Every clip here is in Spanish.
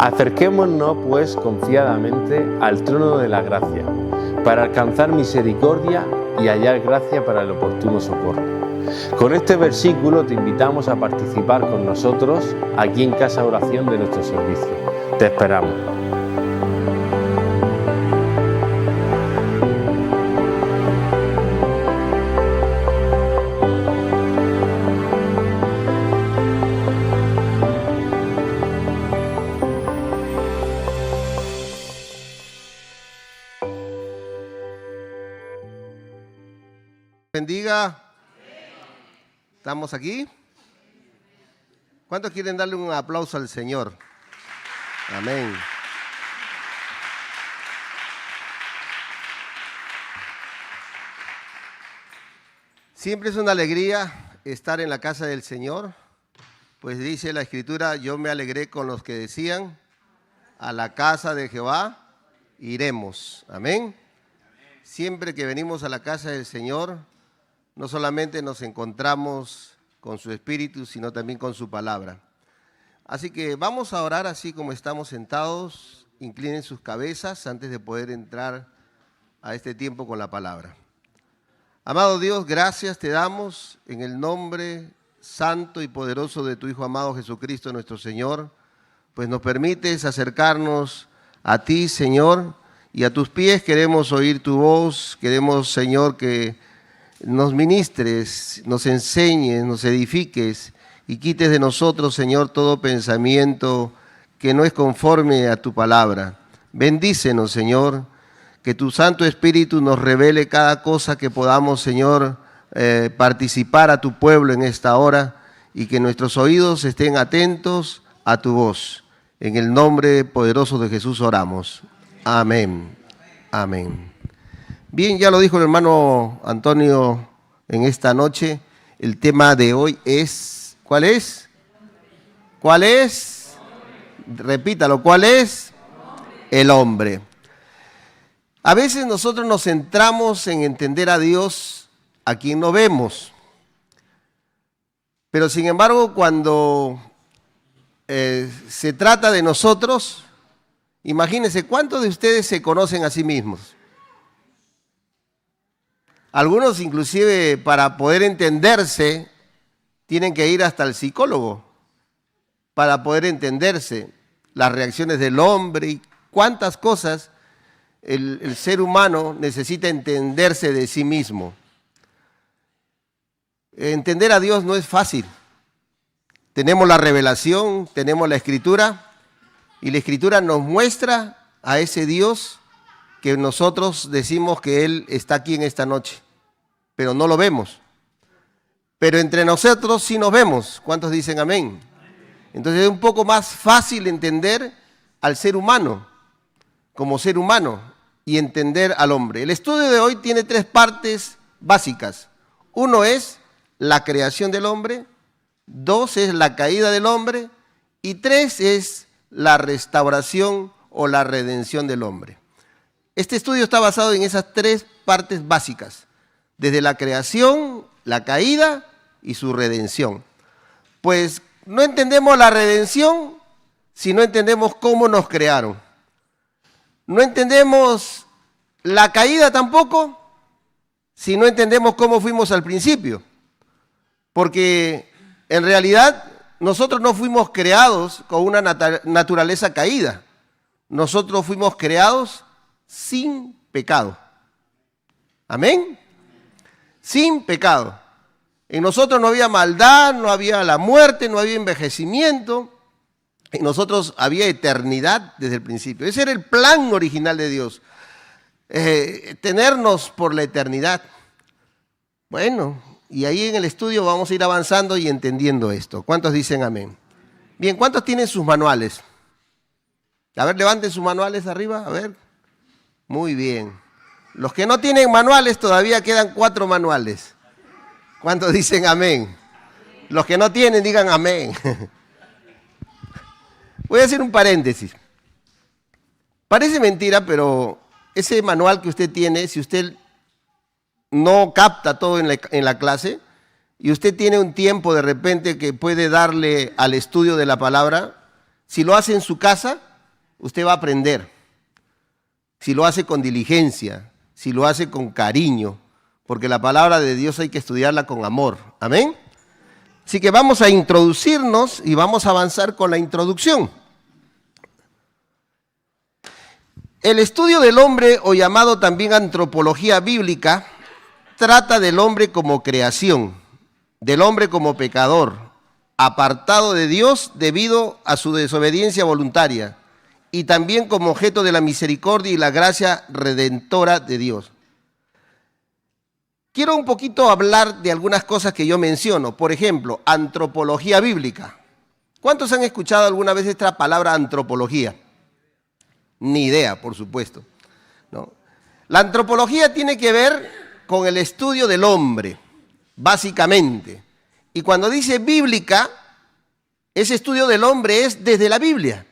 Acerquémonos, pues, confiadamente al trono de la gracia, para alcanzar misericordia y hallar gracia para el oportuno socorro. Con este versículo te invitamos a participar con nosotros aquí en Casa de Oración de nuestro servicio. Te esperamos. Bendiga. ¿Estamos aquí? ¿Cuántos quieren darle un aplauso al Señor? Amén. Siempre es una alegría estar en la casa del Señor, pues dice la Escritura, yo me alegré con los que decían, a la casa de Jehová iremos. Amén. Siempre que venimos a la casa del Señor, no solamente nos encontramos con su Espíritu, sino también con su palabra. Así que vamos a orar así como estamos sentados. Inclinen sus cabezas antes de poder entrar a este tiempo con la palabra. Amado Dios, gracias te damos en el nombre santo y poderoso de tu Hijo amado Jesucristo nuestro Señor, pues nos permites acercarnos a ti, Señor, y a tus pies queremos oír tu voz. Queremos, Señor, que nos ministres, nos enseñes, nos edifiques y quites de nosotros, Señor, todo pensamiento que no es conforme a tu palabra. Bendícenos, Señor, que tu Santo Espíritu nos revele cada cosa que podamos, Señor, participar a tu pueblo en esta hora y que nuestros oídos estén atentos a tu voz. En el nombre poderoso de Jesús oramos. Amén. Amén. Bien, ya lo dijo el hermano Antonio en esta noche. El tema de hoy es, ¿cuál es? ¿Cuál es? Repítalo, ¿cuál es? El hombre. A veces nosotros nos centramos en entender a Dios a quien no vemos. Pero sin embargo, cuando se trata de nosotros, imagínense, ¿cuántos de ustedes se conocen a sí mismos? Algunos inclusive para poder entenderse tienen que ir hasta el psicólogo para poder entenderse las reacciones del hombre y cuántas cosas el ser humano necesita entenderse de sí mismo. Entender a Dios no es fácil. Tenemos la revelación, tenemos la Escritura y la Escritura nos muestra a ese Dios que nosotros decimos que Él está aquí en esta noche, pero no lo vemos. Pero entre nosotros sí nos vemos. ¿Cuántos dicen amén? Entonces es un poco más fácil entender al ser humano, como ser humano, y entender al hombre. El estudio de hoy tiene 3 partes básicas. 1 es la creación del hombre, 2 es la caída del hombre, y 3 es la restauración o la redención del hombre. Este estudio está basado en esas 3 partes básicas, desde la creación, la caída y su redención. Pues no entendemos la redención si no entendemos cómo nos crearon. No entendemos la caída tampoco si no entendemos cómo fuimos al principio. Porque en realidad nosotros no fuimos creados con una naturaleza caída. Nosotros fuimos creados sin pecado. ¿Amén? Sin pecado. En nosotros no había maldad, no había la muerte, no había envejecimiento. En nosotros había eternidad desde el principio. Ese era el plan original de Dios. Tenernos por la eternidad. Bueno, y ahí en el estudio vamos a ir avanzando y entendiendo esto. ¿Cuántos dicen amén? Bien, ¿cuántos tienen sus manuales? A ver, levanten sus manuales arriba, a ver. Muy bien. Los que no tienen manuales, todavía quedan 4 manuales. ¿Cuántos dicen amén? Los que no tienen, digan amén. Voy a hacer un paréntesis. Parece mentira, pero ese manual que usted tiene, si usted no capta todo en la clase y usted tiene un tiempo de repente que puede darle al estudio de la palabra, si lo hace en su casa, usted va a aprender. Si lo hace con diligencia, si lo hace con cariño, porque la palabra de Dios hay que estudiarla con amor. Amén. Así que vamos a introducirnos y vamos a avanzar con la introducción. El estudio del hombre, o llamado también antropología bíblica, trata del hombre como creación, del hombre como pecador, apartado de Dios debido a su desobediencia voluntaria, y también como objeto de la misericordia y la gracia redentora de Dios. Quiero un poquito hablar de algunas cosas que yo menciono. Por ejemplo, antropología bíblica. ¿Cuántos han escuchado alguna vez esta palabra antropología? Ni idea, por supuesto, ¿no? La antropología tiene que ver con el estudio del hombre, básicamente. Y cuando dice bíblica, ese estudio del hombre es desde la Biblia.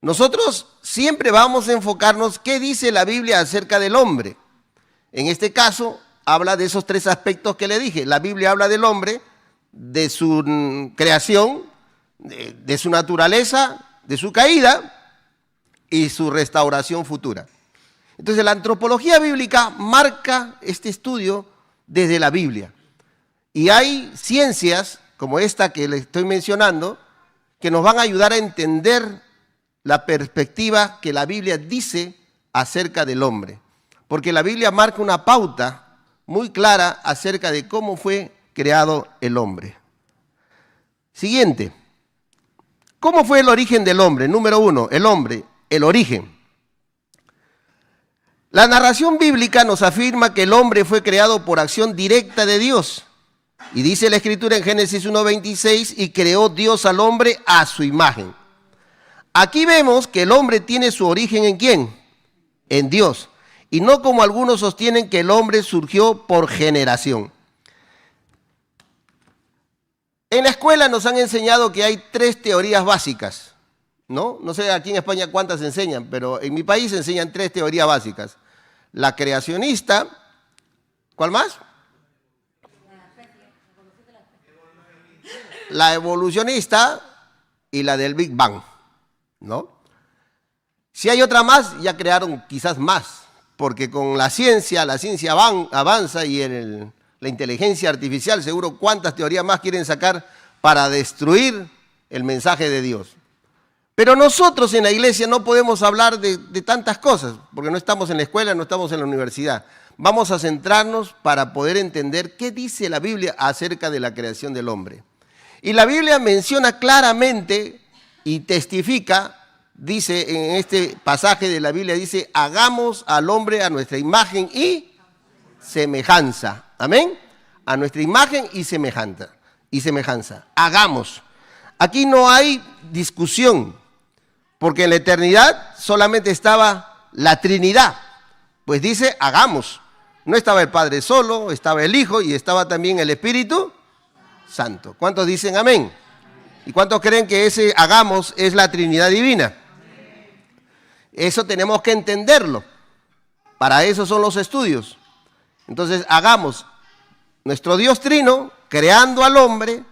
Nosotros siempre vamos a enfocarnos qué dice la Biblia acerca del hombre. En este caso, habla de esos tres aspectos que le dije. La Biblia habla del hombre, de su creación, de su naturaleza, de su caída y su restauración futura. Entonces, la antropología bíblica marca este estudio desde la Biblia. Y hay ciencias, como esta que le estoy mencionando, que nos van a ayudar a entender la perspectiva que la Biblia dice acerca del hombre. Porque la Biblia marca una pauta muy clara acerca de cómo fue creado el hombre. Siguiente. ¿Cómo fue el origen del hombre? Número 1, el hombre, el origen. La narración bíblica nos afirma que el hombre fue creado por acción directa de Dios. Y dice la Escritura en Génesis 1:26, y creó Dios al hombre a su imagen. Aquí vemos que el hombre tiene su origen ¿en quién? En Dios. Y no como algunos sostienen que el hombre surgió por generación. En la escuela nos han enseñado que hay 3 teorías básicas, ¿no? No sé aquí en España cuántas enseñan, pero en mi país enseñan 3 teorías básicas. La creacionista, ¿cuál más? La evolucionista y la del Big Bang, ¿no? Si hay otra más, ya crearon quizás más, porque con la ciencia avanza y la inteligencia artificial, seguro cuántas teorías más quieren sacar para destruir el mensaje de Dios. Pero nosotros en la iglesia no podemos hablar de tantas cosas, porque no estamos en la escuela, no estamos en la universidad. Vamos a centrarnos para poder entender qué dice la Biblia acerca de la creación del hombre. Y la Biblia menciona claramente y testifica, dice en este pasaje de la Biblia, dice, hagamos al hombre a nuestra imagen y semejanza. Amén. A nuestra imagen y semejanza. Hagamos. Aquí no hay discusión, porque en la eternidad solamente estaba la Trinidad. Pues dice, hagamos. No estaba el Padre solo, estaba el Hijo y estaba también el Espíritu Santo. ¿Cuántos dicen amén? ¿Y cuántos creen que ese hagamos es la Trinidad divina? Eso tenemos que entenderlo. Para eso son los estudios. Entonces, hagamos nuestro Dios trino, creando al hombre,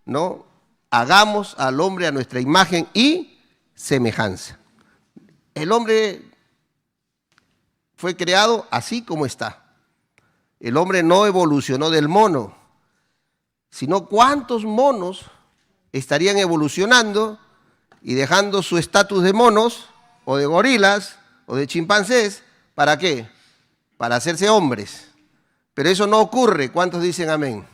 ¿no? Hagamos al hombre a nuestra imagen y semejanza. El hombre fue creado así como está. El hombre no evolucionó del mono, sino cuántos monos estarían evolucionando y dejando su estatus de monos o de gorilas o de chimpancés. ¿Para qué? Para hacerse hombres. Pero eso no ocurre. ¿Cuántos dicen amén?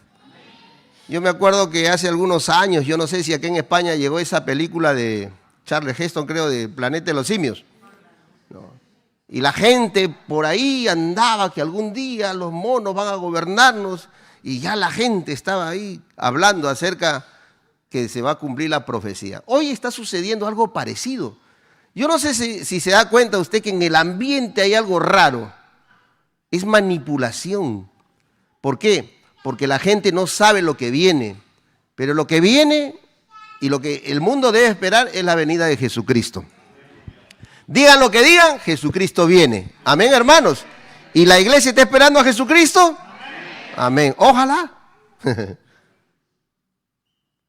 Yo me acuerdo que hace algunos años, yo no sé si aquí en España llegó esa película de Charles Heston, creo, de Planeta de los Simios. ¿No? Y la gente por ahí andaba que algún día los monos van a gobernarnos, y ya la gente estaba ahí hablando acerca que se va a cumplir la profecía. Hoy está sucediendo algo parecido. Yo no sé si se da cuenta usted que en el ambiente hay algo raro. Es manipulación. ¿Por qué? Porque la gente no sabe lo que viene. Pero lo que viene y lo que el mundo debe esperar es la venida de Jesucristo. Digan lo que digan, Jesucristo viene. Amén, hermanos. ¿Y la iglesia está esperando a Jesucristo? Amén. Ojalá.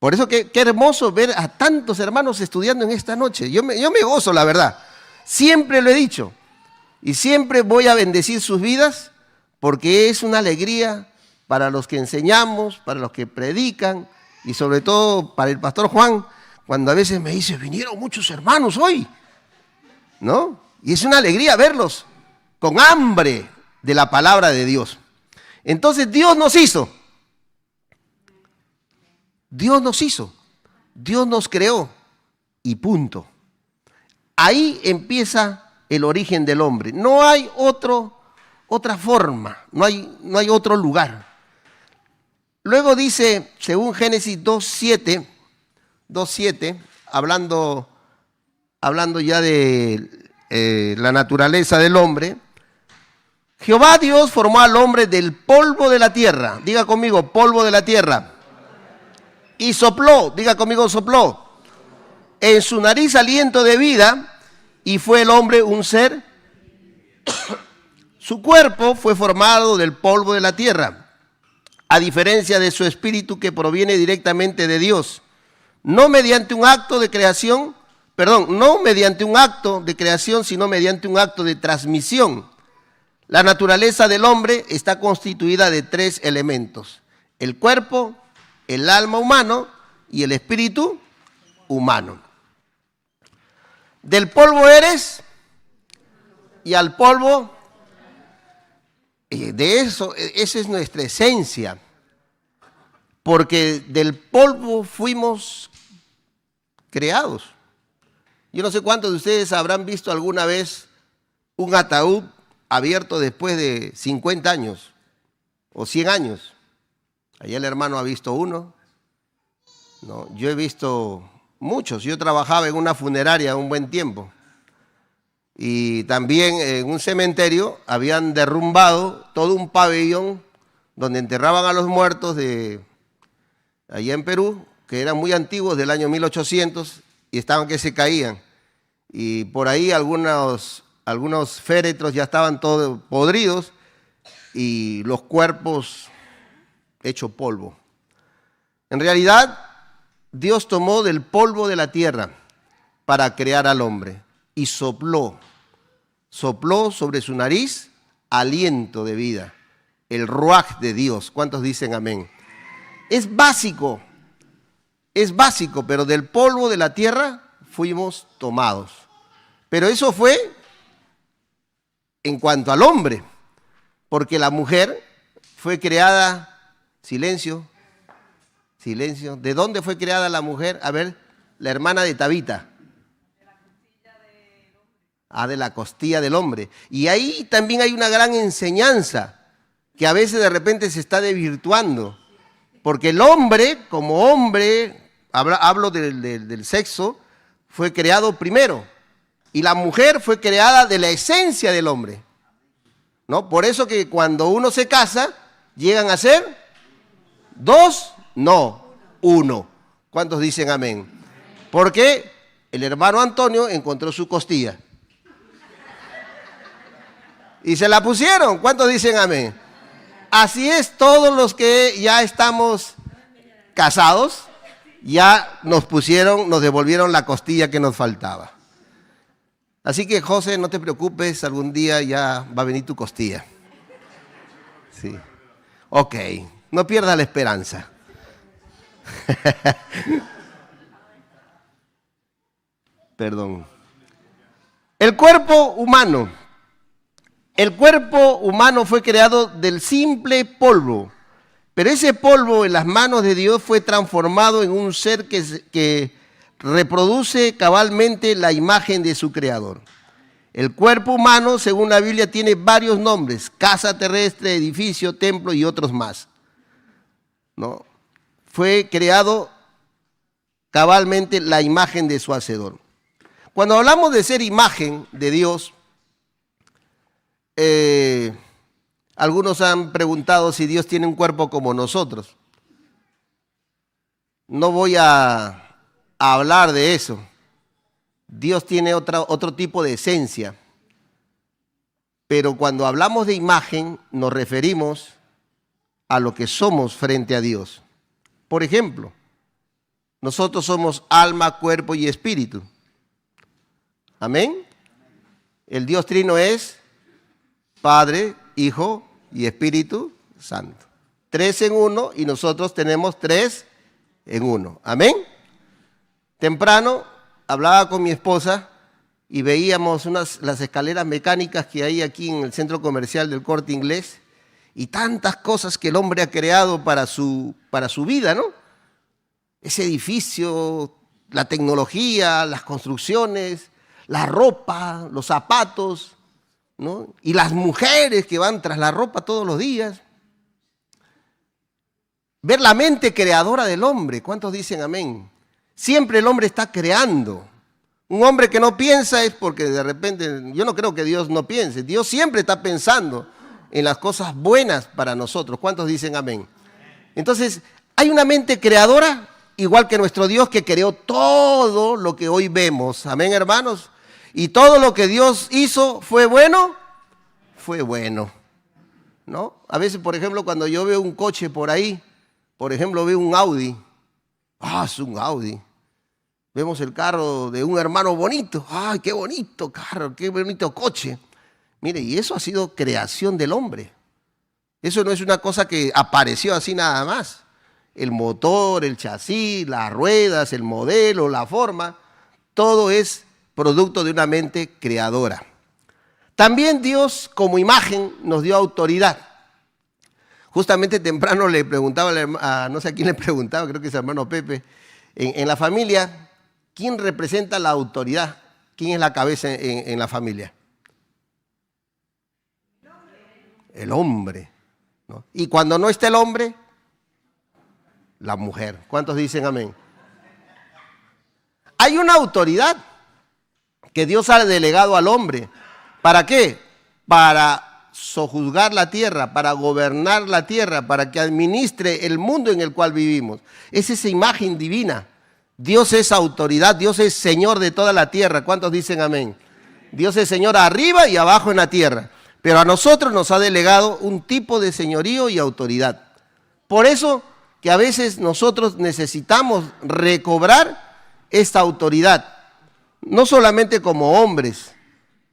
Por eso qué hermoso ver a tantos hermanos estudiando en esta noche. Yo me gozo, la verdad. Siempre lo he dicho. Y siempre voy a bendecir sus vidas porque es una alegría para los que enseñamos, para los que predican y sobre todo para el pastor Juan, cuando a veces me dice, vinieron muchos hermanos hoy, ¿no? Y es una alegría verlos con hambre de la palabra de Dios. Entonces Dios nos hizo. Dios nos creó y punto. Ahí empieza el origen del hombre. No hay otra forma, no hay otro lugar. Luego dice, según Génesis 2:7, hablando ya de la naturaleza del hombre, Jehová Dios formó al hombre del polvo de la tierra. Diga conmigo, polvo de la tierra. Y sopló, diga conmigo, sopló. En su nariz aliento de vida y fue el hombre un ser. Su cuerpo fue formado del polvo de la tierra, a diferencia de su espíritu que proviene directamente de Dios. No mediante un acto de creación, sino mediante un acto de transmisión. La naturaleza del hombre está constituida de 3 elementos: el cuerpo, el alma humano y el espíritu humano. Del polvo eres y al polvo, esa es nuestra esencia, porque del polvo fuimos creados. Yo no sé cuántos de ustedes habrán visto alguna vez un ataúd abierto después de 50 años o 100 años. Allá el hermano ha visto uno. No, yo he visto muchos. Yo trabajaba en una funeraria un buen tiempo. Y también en un cementerio habían derrumbado todo un pabellón donde enterraban a los muertos de allá en Perú, que eran muy antiguos, del año 1800, y estaban que se caían. Y por ahí algunos féretros ya estaban todos podridos y los cuerpos hechos polvo. En realidad, Dios tomó del polvo de la tierra para crear al hombre y sopló sobre su nariz aliento de vida, el ruaj de Dios. ¿Cuántos dicen amén? Es básico, pero del polvo de la tierra fuimos tomados. Pero eso fue en cuanto al hombre, porque la mujer fue creada, silencio. ¿De dónde fue creada la mujer? A ver, la hermana de Tabita. De la costilla del hombre. Y ahí también hay una gran enseñanza que a veces de repente se está desvirtuando. Porque el hombre, como hombre, hablo del sexo, fue creado primero. Y la mujer fue creada de la esencia del hombre, ¿no? Por eso que cuando uno se casa, llegan a ser 2, no 1. ¿Cuántos dicen amén? Porque el hermano Antonio encontró su costilla. Y se la pusieron. ¿Cuántos dicen amén? Así es, todos los que ya estamos casados, ya nos devolvieron la costilla que nos faltaba. Así que, José, no te preocupes, algún día ya va a venir tu costilla. Sí. Ok, no pierdas la esperanza. Perdón. El cuerpo humano fue creado del simple polvo, pero ese polvo en las manos de Dios fue transformado en un ser que reproduce cabalmente la imagen de su creador. El cuerpo humano, según la Biblia, tiene varios nombres: casa terrestre, edificio, templo y otros más, ¿no? Fue creado cabalmente la imagen de su hacedor. Cuando hablamos de ser imagen de Dios, algunos han preguntado si Dios tiene un cuerpo como nosotros. No voy a hablar de eso. Dios tiene otro tipo de esencia. Pero cuando hablamos de imagen, nos referimos a lo que somos frente a Dios. Por ejemplo, nosotros somos alma, cuerpo y espíritu. Amén. El Dios Trino es Padre, Hijo y Espíritu Santo. 3 en 1 y nosotros tenemos 3 en 1. Amén. Temprano hablaba con mi esposa y veíamos las escaleras mecánicas que hay aquí en el centro comercial del Corte Inglés y tantas cosas que el hombre ha creado para su vida, ¿no? Ese edificio, la tecnología, las construcciones, la ropa, los zapatos, ¿no? Y las mujeres que van tras la ropa todos los días. Ver la mente creadora del hombre. ¿Cuántos dicen amén? Siempre el hombre está creando. Un hombre que no piensa es porque de repente, yo no creo que Dios no piense. Dios siempre está pensando en las cosas buenas para nosotros. ¿Cuántos dicen amén? Entonces, hay una mente creadora igual que nuestro Dios que creó todo lo que hoy vemos. Amén, hermanos. Y todo lo que Dios hizo fue bueno, ¿no? A veces, por ejemplo, cuando yo veo un coche por ahí, por ejemplo, veo un Audi. Es un Audi. Vemos el carro de un hermano bonito. ¡Ay, qué bonito carro, qué bonito coche! Mire, y eso ha sido creación del hombre. Eso no es una cosa que apareció así nada más. El motor, el chasis, las ruedas, el modelo, la forma, todo es producto de una mente creadora. También Dios, como imagen, nos dio autoridad. Justamente temprano le preguntaba, no sé a quién le preguntaba, creo que es el hermano Pepe, en la familia, ¿quién representa la autoridad? ¿Quién es la cabeza en la familia? El hombre, ¿no? Y cuando no está el hombre, la mujer. ¿Cuántos dicen amén? Hay una autoridad que Dios ha delegado al hombre. ¿Para qué? Para sojuzgar la tierra, para gobernar la tierra, para que administre el mundo en el cual vivimos. Es esa imagen divina. Dios es autoridad, Dios es Señor de toda la tierra. ¿Cuántos dicen amén? Dios es Señor arriba y abajo en la tierra. Pero a nosotros nos ha delegado un tipo de señorío y autoridad. Por eso que a veces nosotros necesitamos recobrar esta autoridad, no solamente como hombres,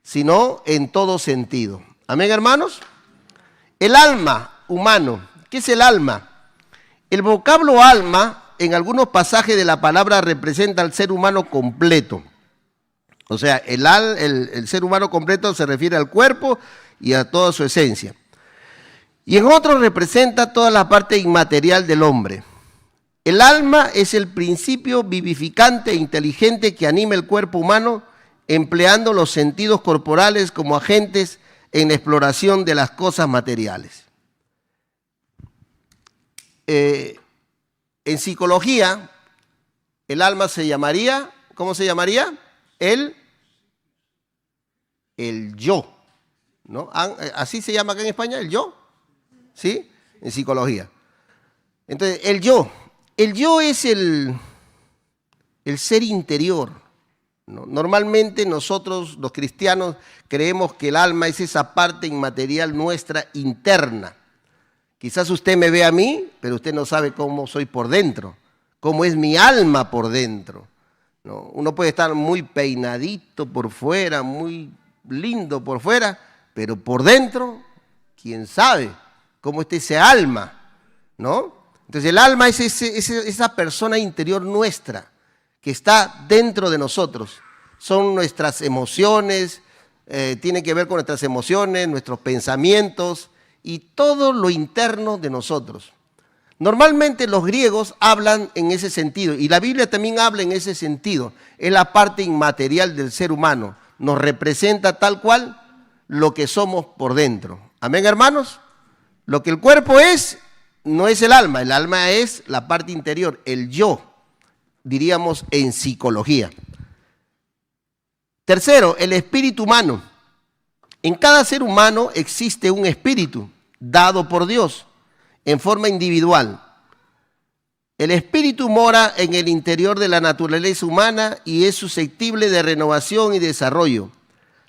sino en todo sentido. Amén, hermanos. El alma humano. ¿Qué es el alma? El vocablo alma en algunos pasajes de la palabra representa al ser humano completo. O sea, el ser humano completo se refiere al cuerpo y a toda su esencia. Y en otros representa toda la parte inmaterial del hombre. El alma es el principio vivificante e inteligente que anima el cuerpo humano, empleando los sentidos corporales como agentes en la exploración de las cosas materiales. En psicología, el alma se llamaría, ¿cómo se llamaría? El yo, ¿no? Así se llama acá en España, el yo, ¿sí? En psicología. Entonces, el yo es el ser interior, ¿no? Normalmente nosotros, los cristianos, creemos que el alma es esa parte inmaterial nuestra interna. Quizás usted me ve a mí, pero usted no sabe cómo soy por dentro, cómo es mi alma por dentro, ¿no? Uno puede estar muy peinadito por fuera, muy lindo por fuera, pero por dentro, ¿quién sabe cómo está ese alma, ¿no? Entonces el alma es esa persona interior nuestra que está dentro de nosotros. Son nuestras emociones, tiene que ver con nuestras emociones, nuestros pensamientos y todo lo interno de nosotros. Normalmente los griegos hablan en ese sentido y la Biblia también habla en ese sentido. Es la parte inmaterial del ser humano. Nos representa tal cual lo que somos por dentro. Amén, hermanos. Lo que el cuerpo es, no es el alma es la parte interior, el yo, diríamos en psicología. Tercero, el espíritu humano. En cada ser humano existe un espíritu dado por Dios en forma individual. El espíritu mora en el interior de la naturaleza humana y es susceptible de renovación y desarrollo.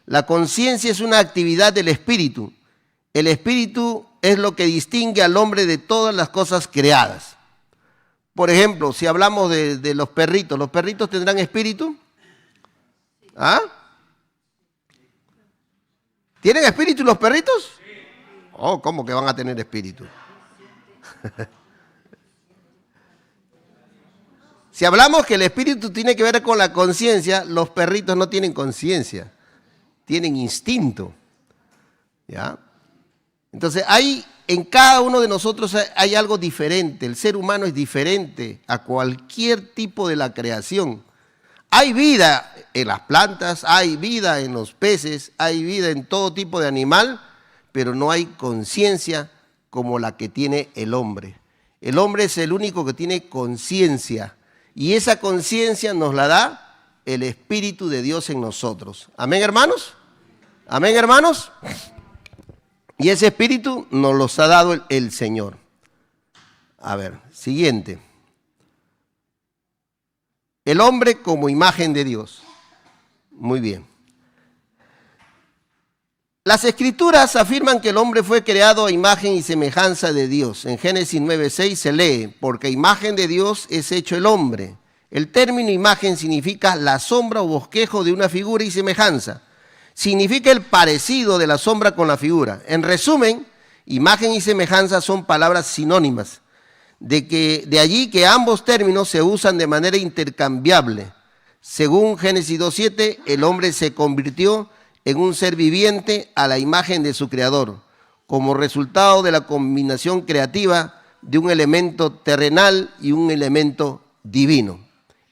La conciencia es una actividad del espíritu. El espíritu es lo que distingue al hombre de todas las cosas creadas. Por ejemplo, si hablamos de ¿los perritos tendrán espíritu? ¿Ah? ¿Tienen espíritu los perritos? Oh, ¿cómo que van a tener espíritu? Si hablamos que el espíritu tiene que ver con la conciencia, los perritos no tienen conciencia, tienen instinto. ¿Ya? Entonces, en cada uno de nosotros hay algo diferente. El ser humano es diferente a cualquier tipo de la creación. Hay vida en las plantas, hay vida en los peces, hay vida en todo tipo de animal, pero no hay conciencia como la que tiene el hombre. El hombre es el único que tiene conciencia. Y esa conciencia nos la da el Espíritu de Dios en nosotros. ¿Amén, hermanos? ¿Amén, hermanos? Y ese Espíritu nos los ha dado el Señor. A ver, siguiente. El hombre como imagen de Dios. Muy bien. Las Escrituras afirman que el hombre fue creado a imagen y semejanza de Dios. En Génesis 9:6 se lee, porque imagen de Dios es hecho el hombre. El término imagen significa la sombra o bosquejo de una figura y semejanza. Significa el parecido de la sombra con la figura. En resumen, imagen y semejanza son palabras sinónimas. De allí que ambos términos se usan de manera intercambiable. Según Génesis 2:7, el hombre se convirtió en un ser viviente a la imagen de su creador, como resultado de la combinación creativa de un elemento terrenal y un elemento divino.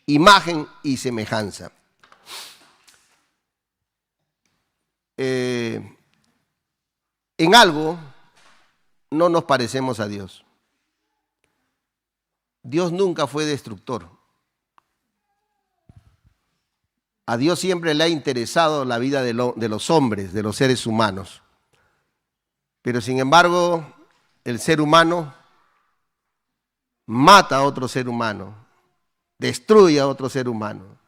Imagen y semejanza. En algo no nos parecemos a Dios. Dios nunca fue destructor. A Dios siempre le ha interesado la vida de los hombres, de los seres humanos. Pero sin embargo, el ser humano mata a otro ser humano, destruye a otro ser humano.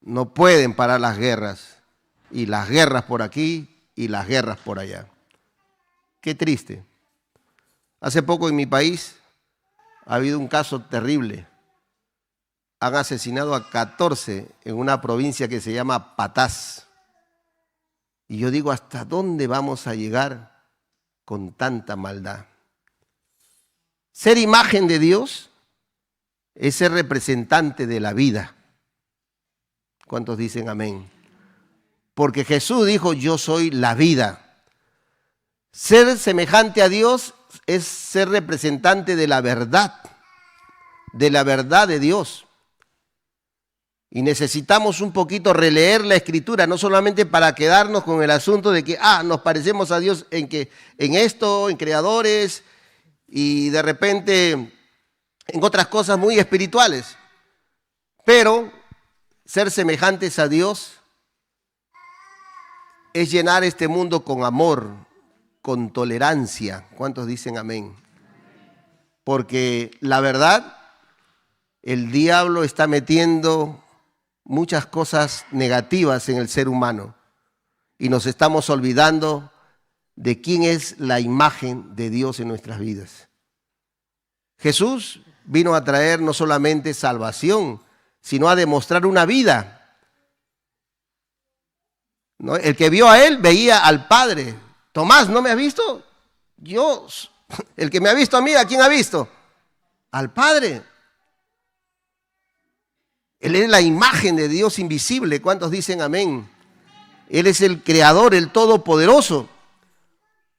No pueden parar las guerras, y las guerras por aquí y las guerras por allá. Qué triste. Hace poco en mi país ha habido un caso terrible. Han asesinado a 14 en una provincia que se llama Patás. Y yo digo, ¿hasta dónde vamos a llegar con tanta maldad? Ser imagen de Dios es ser representante de la vida. ¿Cuántos dicen amén? Porque Jesús dijo, yo soy la vida. Ser semejante a Dios es ser representante de la verdad de Dios. Y necesitamos un poquito releer la Escritura, no solamente para quedarnos con el asunto de que, nos parecemos a Dios en esto, en creadores, y de repente en otras cosas muy espirituales. Pero ser semejantes a Dios es llenar este mundo con amor, con tolerancia. ¿Cuántos dicen amén? Porque la verdad, el diablo está metiendo muchas cosas negativas en el ser humano y nos estamos olvidando de quién es la imagen de Dios en nuestras vidas. Jesús vino a traer no solamente salvación, sino a demostrar una vida. ¿No? El que vio a él veía al Padre. Tomás, ¿no me has visto? Yo, el que me ha visto a mí, ¿a quién ha visto? Al Padre. Él es la imagen de Dios invisible. ¿Cuántos dicen amén? Él es el creador, el todopoderoso.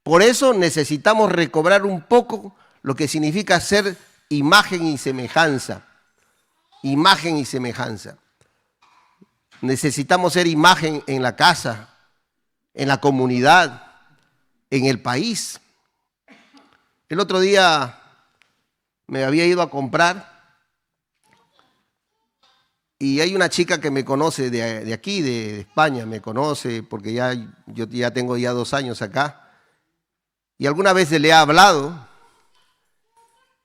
Por eso necesitamos recobrar un poco lo que significa ser imagen y semejanza. Imagen y semejanza. Necesitamos ser imagen en la casa, en la comunidad, en el país. El otro día me había ido a comprar y hay una chica que me conoce de aquí, de España, me conoce porque yo ya tengo 2 años acá. Y alguna vez le he hablado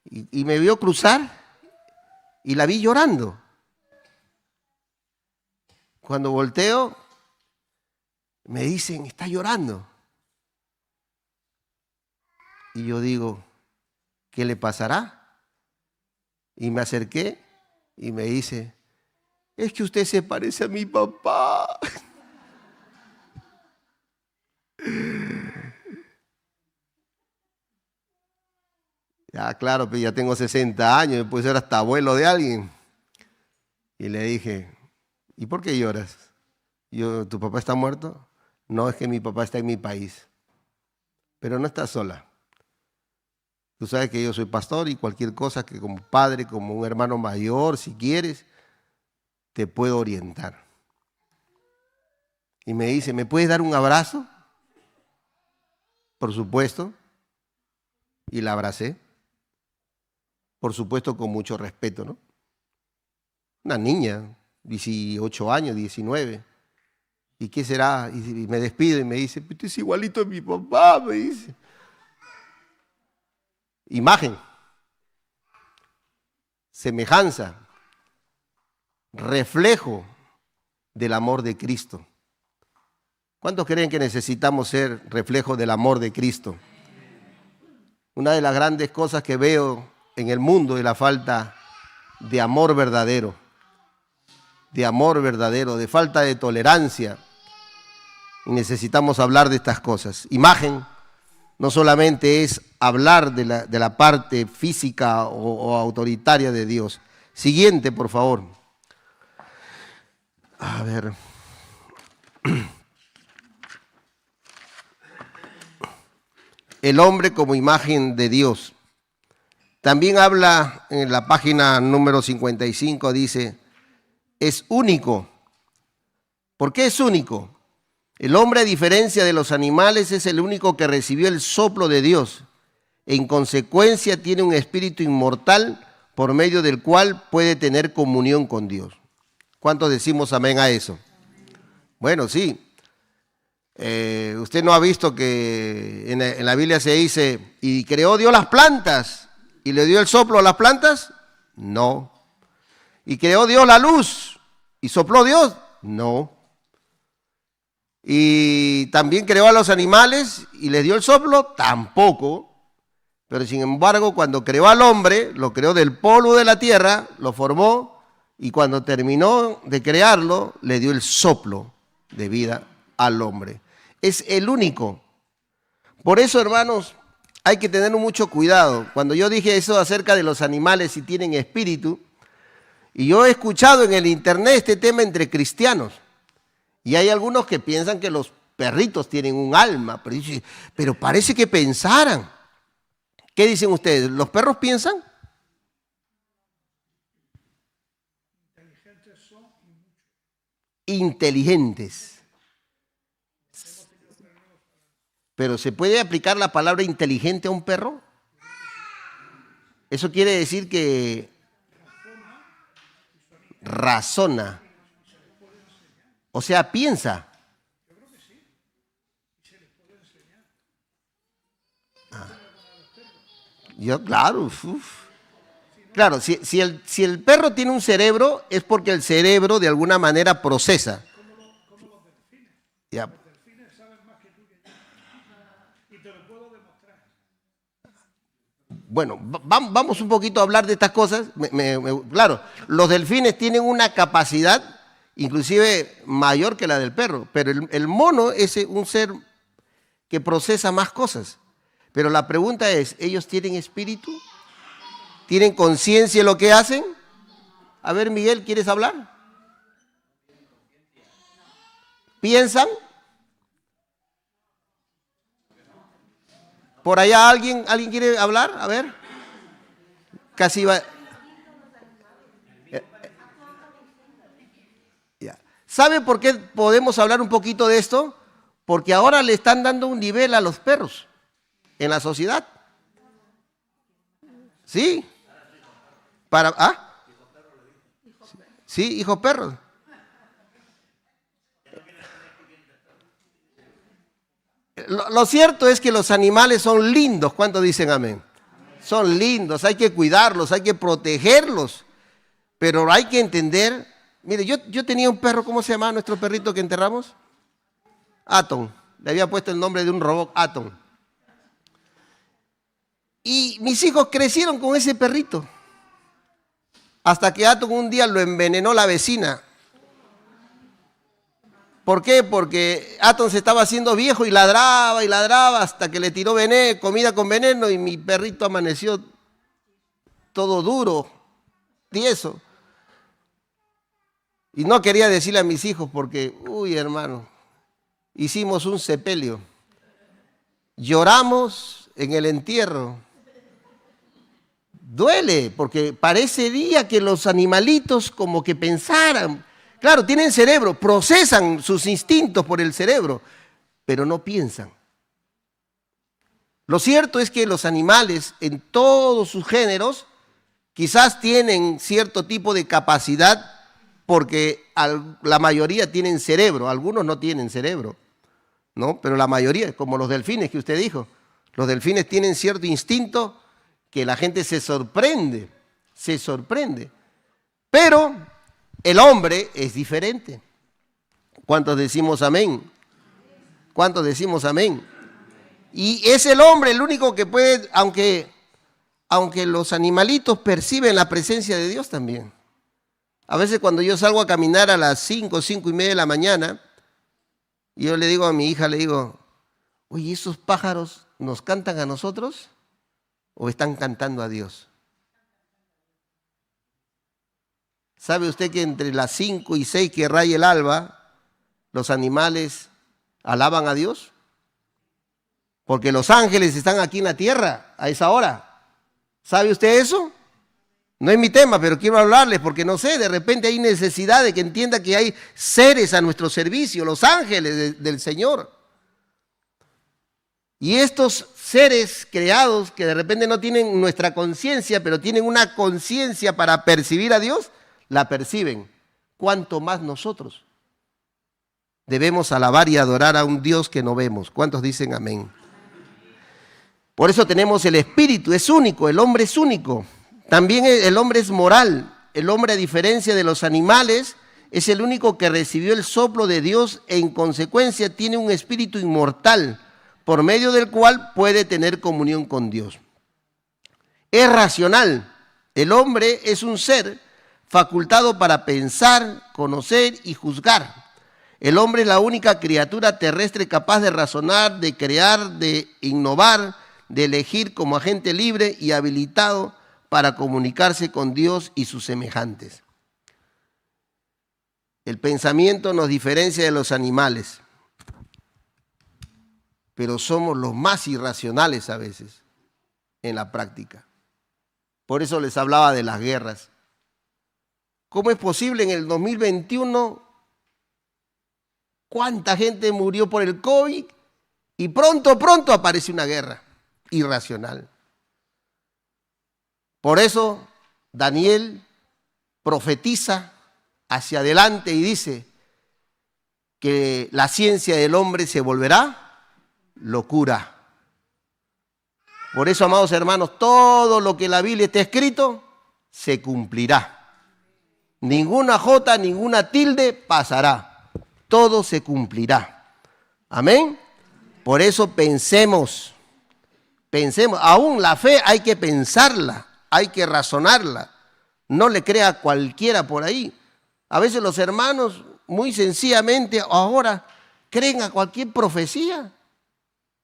y me vio cruzar y la vi llorando. Cuando volteo, me dicen, está llorando. Y yo digo, ¿qué le pasará? Y me acerqué y me dice, es que usted se parece a mi papá. Ya, claro, pero ya tengo 60 años, me puedo ser hasta abuelo de alguien. Y le dije, ¿y por qué lloras? ¿Tu papá está muerto? No, es que mi papá está en mi país. Pero no está sola. Tú sabes que yo soy pastor y cualquier cosa que como padre, como un hermano mayor, si quieres, te puedo orientar. Y me dice, ¿me puedes dar un abrazo? Por supuesto. Y la abracé. Por supuesto, con mucho respeto, ¿no? Una niña, 18 años, 19. ¿Y qué será? Y me despido y me dice, tú es igualito a mi papá, me dice. Imagen, semejanza, reflejo del amor de Cristo. ¿Cuántos creen que necesitamos ser reflejo del amor de Cristo? Una de las grandes cosas que veo en el mundo es la falta de amor verdadero, de falta de tolerancia. Y necesitamos hablar de estas cosas. Imagen no solamente es hablar de la parte física o autoritaria de Dios. Siguiente, por favor. A ver. El hombre como imagen de Dios. También habla en la página número 55, dice, es único. ¿Por qué es único? El hombre, a diferencia de los animales, es el único que recibió el soplo de Dios. En consecuencia, tiene un espíritu inmortal por medio del cual puede tener comunión con Dios. ¿Cuántos decimos amén a eso? Bueno, sí. Usted no ha visto que en la Biblia se dice, y creó Dios las plantas, y le dio el soplo a las plantas. No. ¿Y creó Dios la luz, y sopló Dios? No. ¿Y también creó a los animales y les dio el soplo? Tampoco. Pero sin embargo, cuando creó al hombre, lo creó del polvo de la tierra, lo formó, y cuando terminó de crearlo, le dio el soplo de vida al hombre. Es el único. Por eso, hermanos, hay que tener mucho cuidado. Cuando yo dije eso acerca de los animales si tienen espíritu, y yo he escuchado en el internet este tema entre cristianos, y hay algunos que piensan que los perritos tienen un alma, pero parece que pensaran. ¿Qué dicen ustedes? ¿Los perros piensan? Inteligentes. ¿Pero se puede aplicar la palabra inteligente a un perro? Eso quiere decir que razona. O sea, piensa. Yo, claro, claro, si el perro tiene un cerebro, es porque el cerebro de alguna manera procesa. Ya. Bueno, vamos un poquito a hablar de estas cosas. Claro, los delfines tienen una capacidad inclusive mayor que la del perro, pero el mono es un ser que procesa más cosas. Pero la pregunta es, ¿ellos tienen espíritu? ¿Tienen conciencia de lo que hacen? A ver, Miguel, ¿quieres hablar? ¿Piensan? ¿Por allá alguien quiere hablar? A ver. Casi va. ¿Sabe por qué podemos hablar un poquito de esto? Porque ahora le están dando un nivel a los perros en la sociedad. ¿Sí? Sí, hijos perros. Lo cierto es que los animales son lindos. ¿Cuántos dicen amén? Son lindos, hay que cuidarlos, hay que protegerlos. Pero hay que entender. Mire, yo tenía un perro, ¿cómo se llamaba nuestro perrito que enterramos? Atom. Le había puesto el nombre de un robot, Atom. Y mis hijos crecieron con ese perrito. hasta que Atom un día lo envenenó la vecina. ¿Por qué? Porque Atom se estaba haciendo viejo y ladraba hasta que le tiró comida con veneno y mi perrito amaneció todo duro, tieso. Y no quería decirle a mis hijos porque, uy hermano, hicimos un sepelio. Lloramos en el entierro. Duele, porque parecería que los animalitos como que pensaran. Claro, tienen cerebro, procesan sus instintos por el cerebro, pero no piensan. Lo cierto es que los animales, en todos sus géneros, quizás tienen cierto tipo de capacidad, porque la mayoría tienen cerebro, algunos no tienen cerebro, ¿no? Pero la mayoría, como los delfines que usted dijo, los delfines tienen cierto instinto que la gente se sorprende. Pero el hombre es diferente. ¿Cuántos decimos amén? ¿Cuántos decimos amén? Y es el hombre el único que puede, aunque los animalitos perciben la presencia de Dios también. A veces cuando yo salgo a caminar a las 5:30 de la mañana, yo le digo a mi hija, oye, ¿esos pájaros nos cantan a nosotros o están cantando a Dios? ¿Sabe usted que entre las 5 y 6 que raya el alba, los animales alaban a Dios? Porque los ángeles están aquí en la tierra a esa hora. ¿Sabe usted eso? No es mi tema, pero quiero hablarles porque no sé, de repente hay necesidad de que entienda que hay seres a nuestro servicio, los ángeles del Señor. Y estos seres creados que de repente no tienen nuestra conciencia, pero tienen una conciencia para percibir a Dios, la perciben. ¿Cuánto más nosotros? Debemos alabar y adorar a un Dios que no vemos. ¿Cuántos dicen amén? Por eso tenemos el espíritu, es único, el hombre es único. También el hombre es moral. El hombre, a diferencia de los animales, es el único que recibió el soplo de Dios e en consecuencia tiene un espíritu inmortal, por medio del cual puede tener comunión con Dios. Es racional. El hombre es un ser facultado para pensar, conocer y juzgar. El hombre es la única criatura terrestre capaz de razonar, de crear, de innovar, de elegir como agente libre y habilitado para comunicarse con Dios y sus semejantes. El pensamiento nos diferencia de los animales, pero somos los más irracionales a veces en la práctica. Por eso les hablaba de las guerras. ¿Cómo es posible en el 2021 cuánta gente murió por el COVID y pronto aparece una guerra irracional? Por eso Daniel profetiza hacia adelante y dice que la ciencia del hombre se volverá locura. Por eso, amados hermanos, todo lo que en la Biblia está escrito se cumplirá. Ninguna jota, ninguna tilde pasará. Todo se cumplirá. Amén. Por eso pensemos. Aún la fe hay que pensarla, hay que razonarla. No le crea a cualquiera por ahí. A veces los hermanos muy sencillamente ahora creen a cualquier profecía.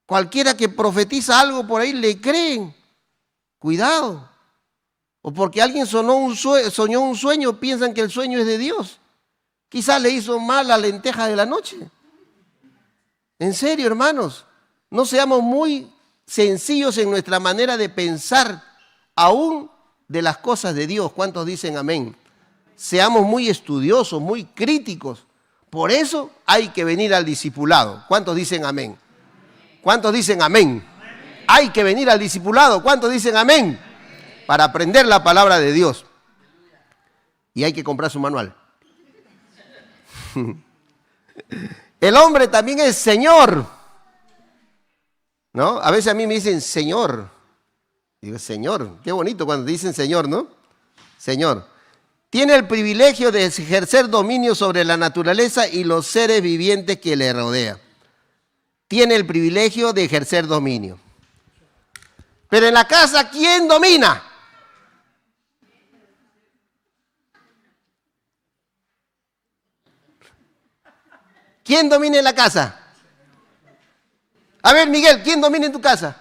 Cualquiera que profetiza algo por ahí le creen. Cuidado. O porque alguien soñó un sueño, piensan que el sueño es de Dios. Quizás le hizo mal la lenteja de la noche. En serio, hermanos, no seamos muy sencillos en nuestra manera de pensar aún de las cosas de Dios. ¿Cuántos dicen amén? Seamos muy estudiosos, muy críticos. Por eso hay que venir al discipulado. ¿Cuántos dicen amén? ¿Cuántos dicen amén? Hay que venir al discipulado. ¿Cuántos dicen amén? Para aprender la palabra de Dios. Y hay que comprar su manual. El hombre también es Señor, ¿no? A veces a mí me dicen Señor. Digo, Señor, qué bonito cuando dicen Señor, ¿no? Señor. Tiene el privilegio de ejercer dominio sobre la naturaleza y los seres vivientes que le rodean. Tiene el privilegio de ejercer dominio. Pero en la casa, ¿quién domina? ¿Quién domina en la casa? A ver, Miguel, ¿quién domina en tu casa?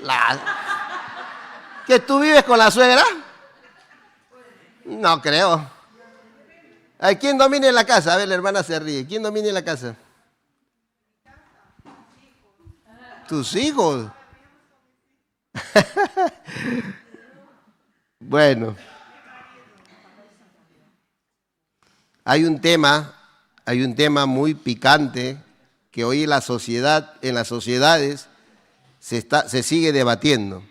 La suegra. ¿Que tú vives con la suegra? No creo. Ay, ¿quién domina en la casa? A ver, la hermana se ríe. ¿Quién domina en la casa? Tus hijos. Bueno. Hay un tema muy picante que hoy en las sociedades se sigue debatiendo.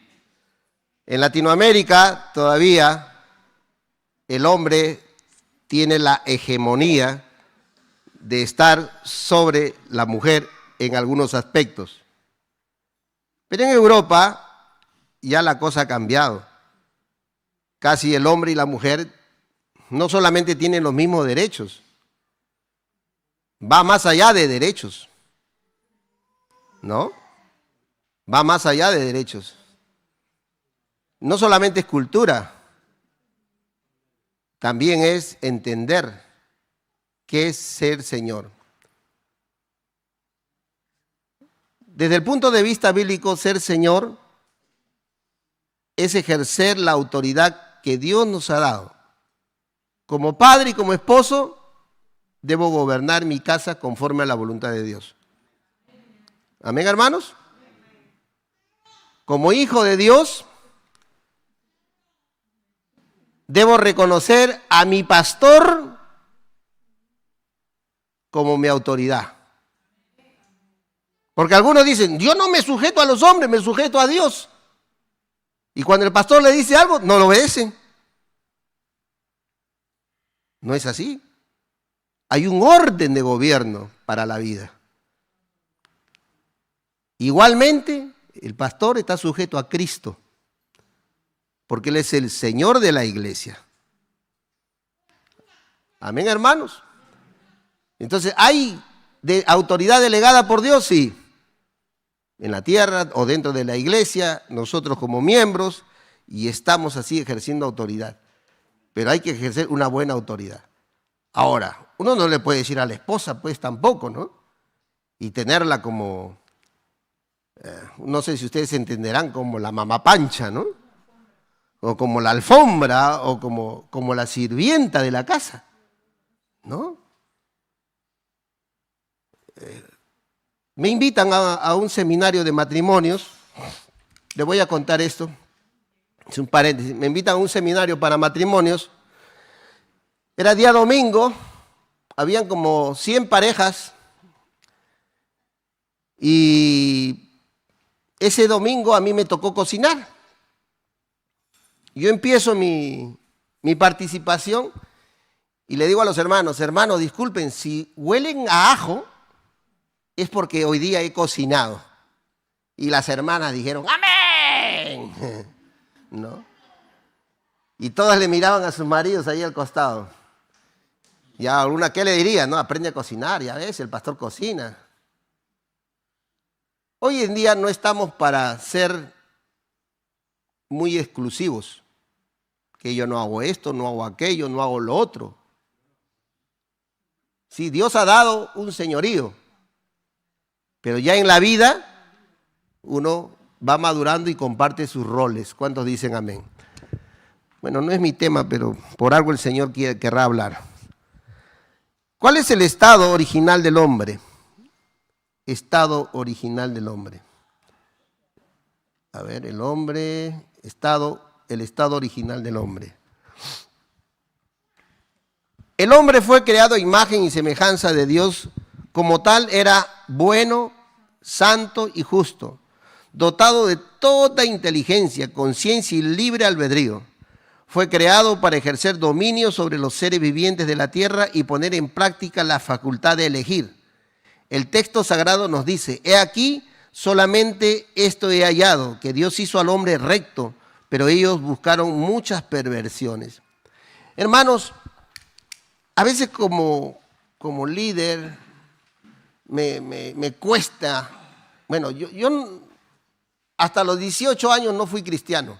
En Latinoamérica todavía el hombre tiene la hegemonía de estar sobre la mujer en algunos aspectos. Pero en Europa ya la cosa ha cambiado. Casi el hombre y la mujer no solamente tienen los mismos derechos, va más allá de derechos, ¿no? Va más allá de derechos. No solamente es cultura, también es entender qué es ser Señor. Desde el punto de vista bíblico, ser Señor es ejercer la autoridad que Dios nos ha dado. Como padre y como esposo, debo gobernar mi casa conforme a la voluntad de Dios. ¿Amén, hermanos? Como hijo de Dios, debo reconocer a mi pastor como mi autoridad. Porque algunos dicen, yo no me sujeto a los hombres, me sujeto a Dios. Y cuando el pastor le dice algo, no lo obedecen. No es así. Hay un orden de gobierno para la vida. Igualmente, el pastor está sujeto a Cristo, porque Él es el Señor de la iglesia. Amén, hermanos. Entonces, ¿hay autoridad delegada por Dios? Sí. En la tierra o dentro de la iglesia, nosotros como miembros, y estamos así ejerciendo autoridad. Pero hay que ejercer una buena autoridad. Ahora, uno no le puede decir a la esposa, pues tampoco, ¿no? Y tenerla como, no sé si ustedes entenderán, como la mamapancha, ¿no? O como la alfombra, o como la sirvienta de la casa, ¿no? Me invitan a un seminario de matrimonios. Les voy a contar esto. Es un paréntesis. Me invitan a un seminario para matrimonios. Era día domingo. Habían como 100 parejas. Y ese domingo a mí me tocó cocinar. Yo empiezo mi participación y le digo a los hermanos, disculpen, si huelen a ajo, es porque hoy día he cocinado. Y las hermanas dijeron, ¡amén! ¿No? Y todas le miraban a sus maridos ahí al costado. Ya alguna, ¿qué le diría? No, aprende a cocinar, ya ves, el pastor cocina. Hoy en día no estamos para ser muy exclusivos. Que yo no hago esto, no hago aquello, no hago lo otro. Sí, Dios ha dado un señorío. Pero ya en la vida uno va madurando y comparte sus roles. ¿Cuántos dicen amén? Bueno, no es mi tema, pero por algo el Señor querrá hablar. ¿Cuál es el estado original del hombre? Estado original del hombre. A ver, el estado original del hombre. El hombre fue creado a imagen y semejanza de Dios. Como tal, era bueno, santo y justo, dotado de toda inteligencia, conciencia y libre albedrío. Fue creado para ejercer dominio sobre los seres vivientes de la tierra y poner en práctica la facultad de elegir. El texto sagrado nos dice, he aquí, solamente esto he hallado, que Dios hizo al hombre recto, pero ellos buscaron muchas perversiones. Hermanos, a veces como líder me cuesta, bueno, yo hasta los 18 años no fui cristiano,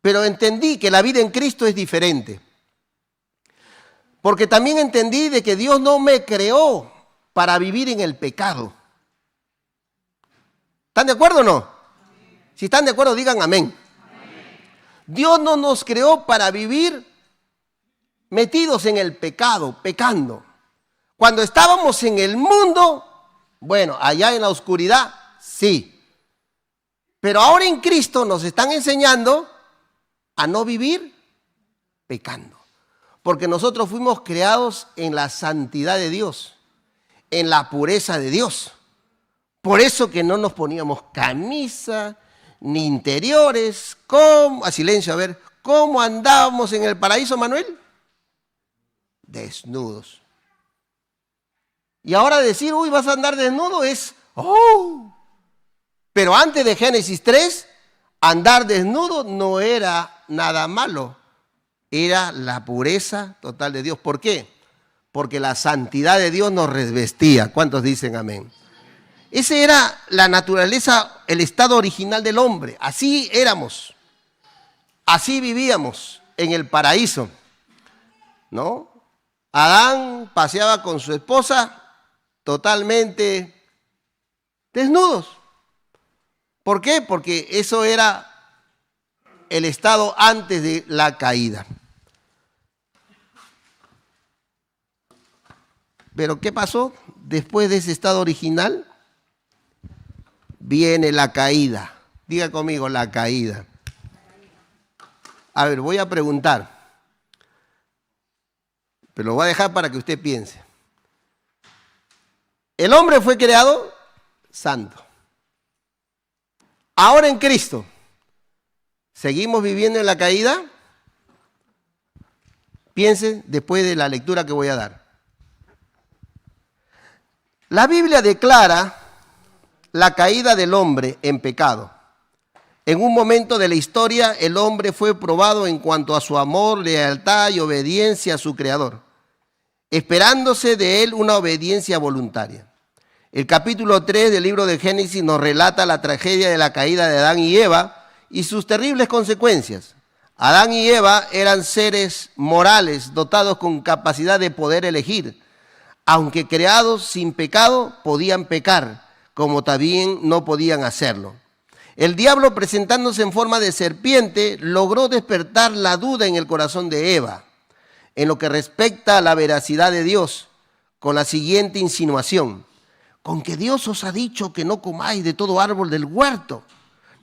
pero entendí que la vida en Cristo es diferente. Porque también entendí de que Dios no me creó para vivir en el pecado. ¿Están de acuerdo o no? Si están de acuerdo, digan amén. Dios no nos creó para vivir metidos en el pecado, pecando. Cuando estábamos en el mundo, bueno, allá en la oscuridad, sí. Pero ahora en Cristo nos están enseñando a no vivir pecando. Porque nosotros fuimos creados en la santidad de Dios, en la pureza de Dios. Por eso que no nos poníamos camisa, ni interiores. ¿Cómo? A silencio, a ver. ¿Cómo andábamos en el paraíso, Manuel? Desnudos. Y ahora decir, uy, vas a andar desnudo es, oh. Pero antes de Génesis 3, andar desnudo no era nada malo. Era la pureza total de Dios. ¿Por qué? Porque la santidad de Dios nos revestía. ¿Cuántos dicen amén? Esa era la naturaleza, el estado original del hombre. Así éramos. Así vivíamos en el paraíso, ¿no? Adán paseaba con su esposa totalmente desnudos. ¿Por qué? Porque eso era el estado antes de la caída. Pero ¿qué pasó? Después de ese estado original, viene la caída. Diga conmigo, la caída. A ver, voy a preguntar, pero lo voy a dejar para que usted piense. El hombre fue creado santo. Ahora en Cristo, ¿seguimos viviendo en la caída? Piense después de la lectura que voy a dar. La Biblia declara la caída del hombre en pecado. En un momento de la historia, el hombre fue probado en cuanto a su amor, lealtad y obediencia a su Creador, esperándose de él una obediencia voluntaria. El capítulo 3 del libro de Génesis nos relata la tragedia de la caída de Adán y Eva y sus terribles consecuencias. Adán y Eva eran seres morales dotados con capacidad de poder elegir. Aunque creados sin pecado, podían pecar, como también no podían hacerlo. El diablo, presentándose en forma de serpiente, logró despertar la duda en el corazón de Eva, en lo que respecta a la veracidad de Dios, con la siguiente insinuación: con que Dios os ha dicho que no comáis de todo árbol del huerto,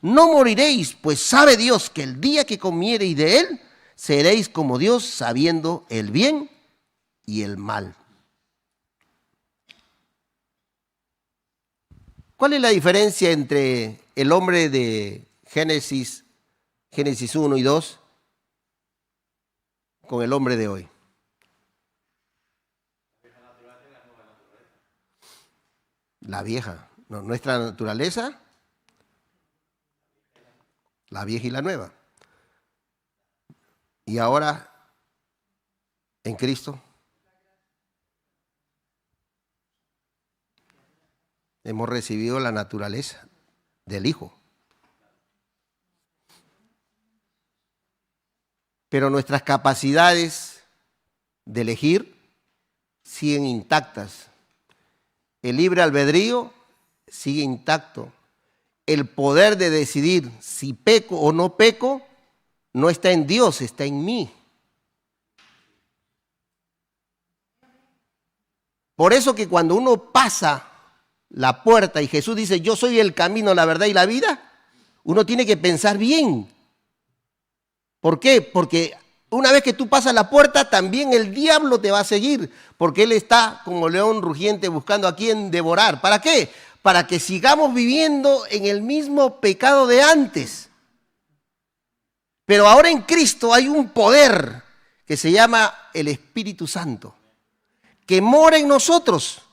no moriréis, pues sabe Dios que el día que comiereis de él, seréis como Dios, sabiendo el bien y el mal. ¿Cuál es la diferencia entre el hombre de Génesis 1 y 2 con el hombre de hoy? La vieja, no, nuestra naturaleza, la vieja y la nueva. Y ahora, en Cristo, hemos recibido la naturaleza del Hijo. Pero nuestras capacidades de elegir siguen intactas. El libre albedrío sigue intacto. El poder de decidir si peco o no peco no está en Dios, está en mí. Por eso que cuando uno pasa la puerta y Jesús dice, yo soy el camino, la verdad y la vida, uno tiene que pensar bien. ¿Por qué? Porque una vez que tú pasas la puerta, también el diablo te va a seguir, porque él está como león rugiente buscando a quien devorar. ¿Para qué? Para que sigamos viviendo en el mismo pecado de antes. Pero ahora en Cristo hay un poder que se llama el Espíritu Santo, que mora en nosotros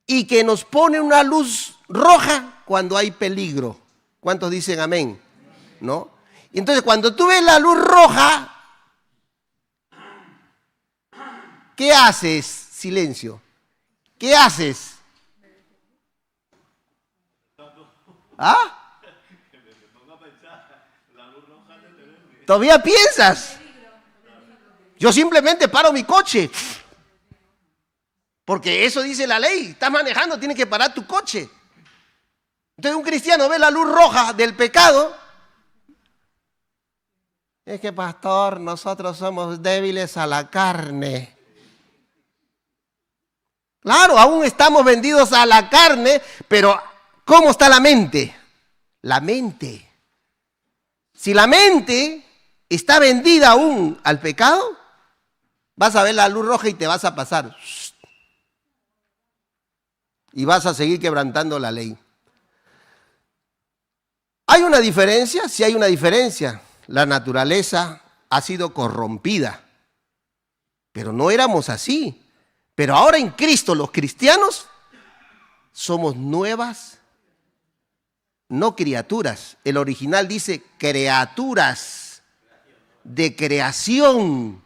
y que nos pone una luz roja cuando hay peligro. ¿Cuántos dicen amén? ¿No? Entonces, cuando tú ves la luz roja, ¿qué haces? Silencio. ¿Qué haces? ¿Ah? ¿Todavía piensas? Yo simplemente paro mi coche. Porque eso dice la ley. Estás manejando, tienes que parar tu coche. Entonces un cristiano ve la luz roja del pecado. Es que, pastor, nosotros somos débiles a la carne. Claro, aún estamos vendidos a la carne, pero ¿cómo está la mente? La mente. Si la mente está vendida aún al pecado, vas a ver la luz roja y te vas a pasar. Y vas a seguir quebrantando la ley. ¿Hay una diferencia? Sí hay una diferencia. La naturaleza ha sido corrompida. Pero no éramos así. Pero ahora en Cristo, los cristianos, somos nuevas, no criaturas. El original dice criaturas de creación.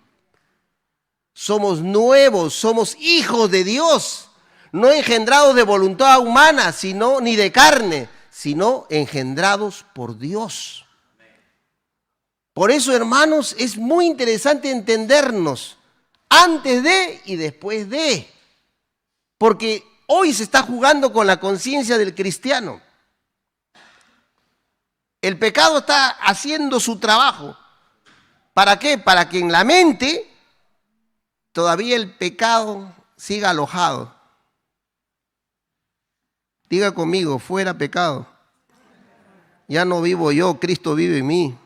Somos nuevos, somos hijos de Dios, no engendrados de voluntad humana, sino ni de carne, sino engendrados por Dios. Por eso, hermanos, es muy interesante entendernos antes de y después de. Porque hoy se está jugando con la conciencia del cristiano. El pecado está haciendo su trabajo. ¿Para qué? Para que en la mente todavía el pecado siga alojado. Diga conmigo, fuera pecado. Ya no vivo yo, Cristo vive en mí.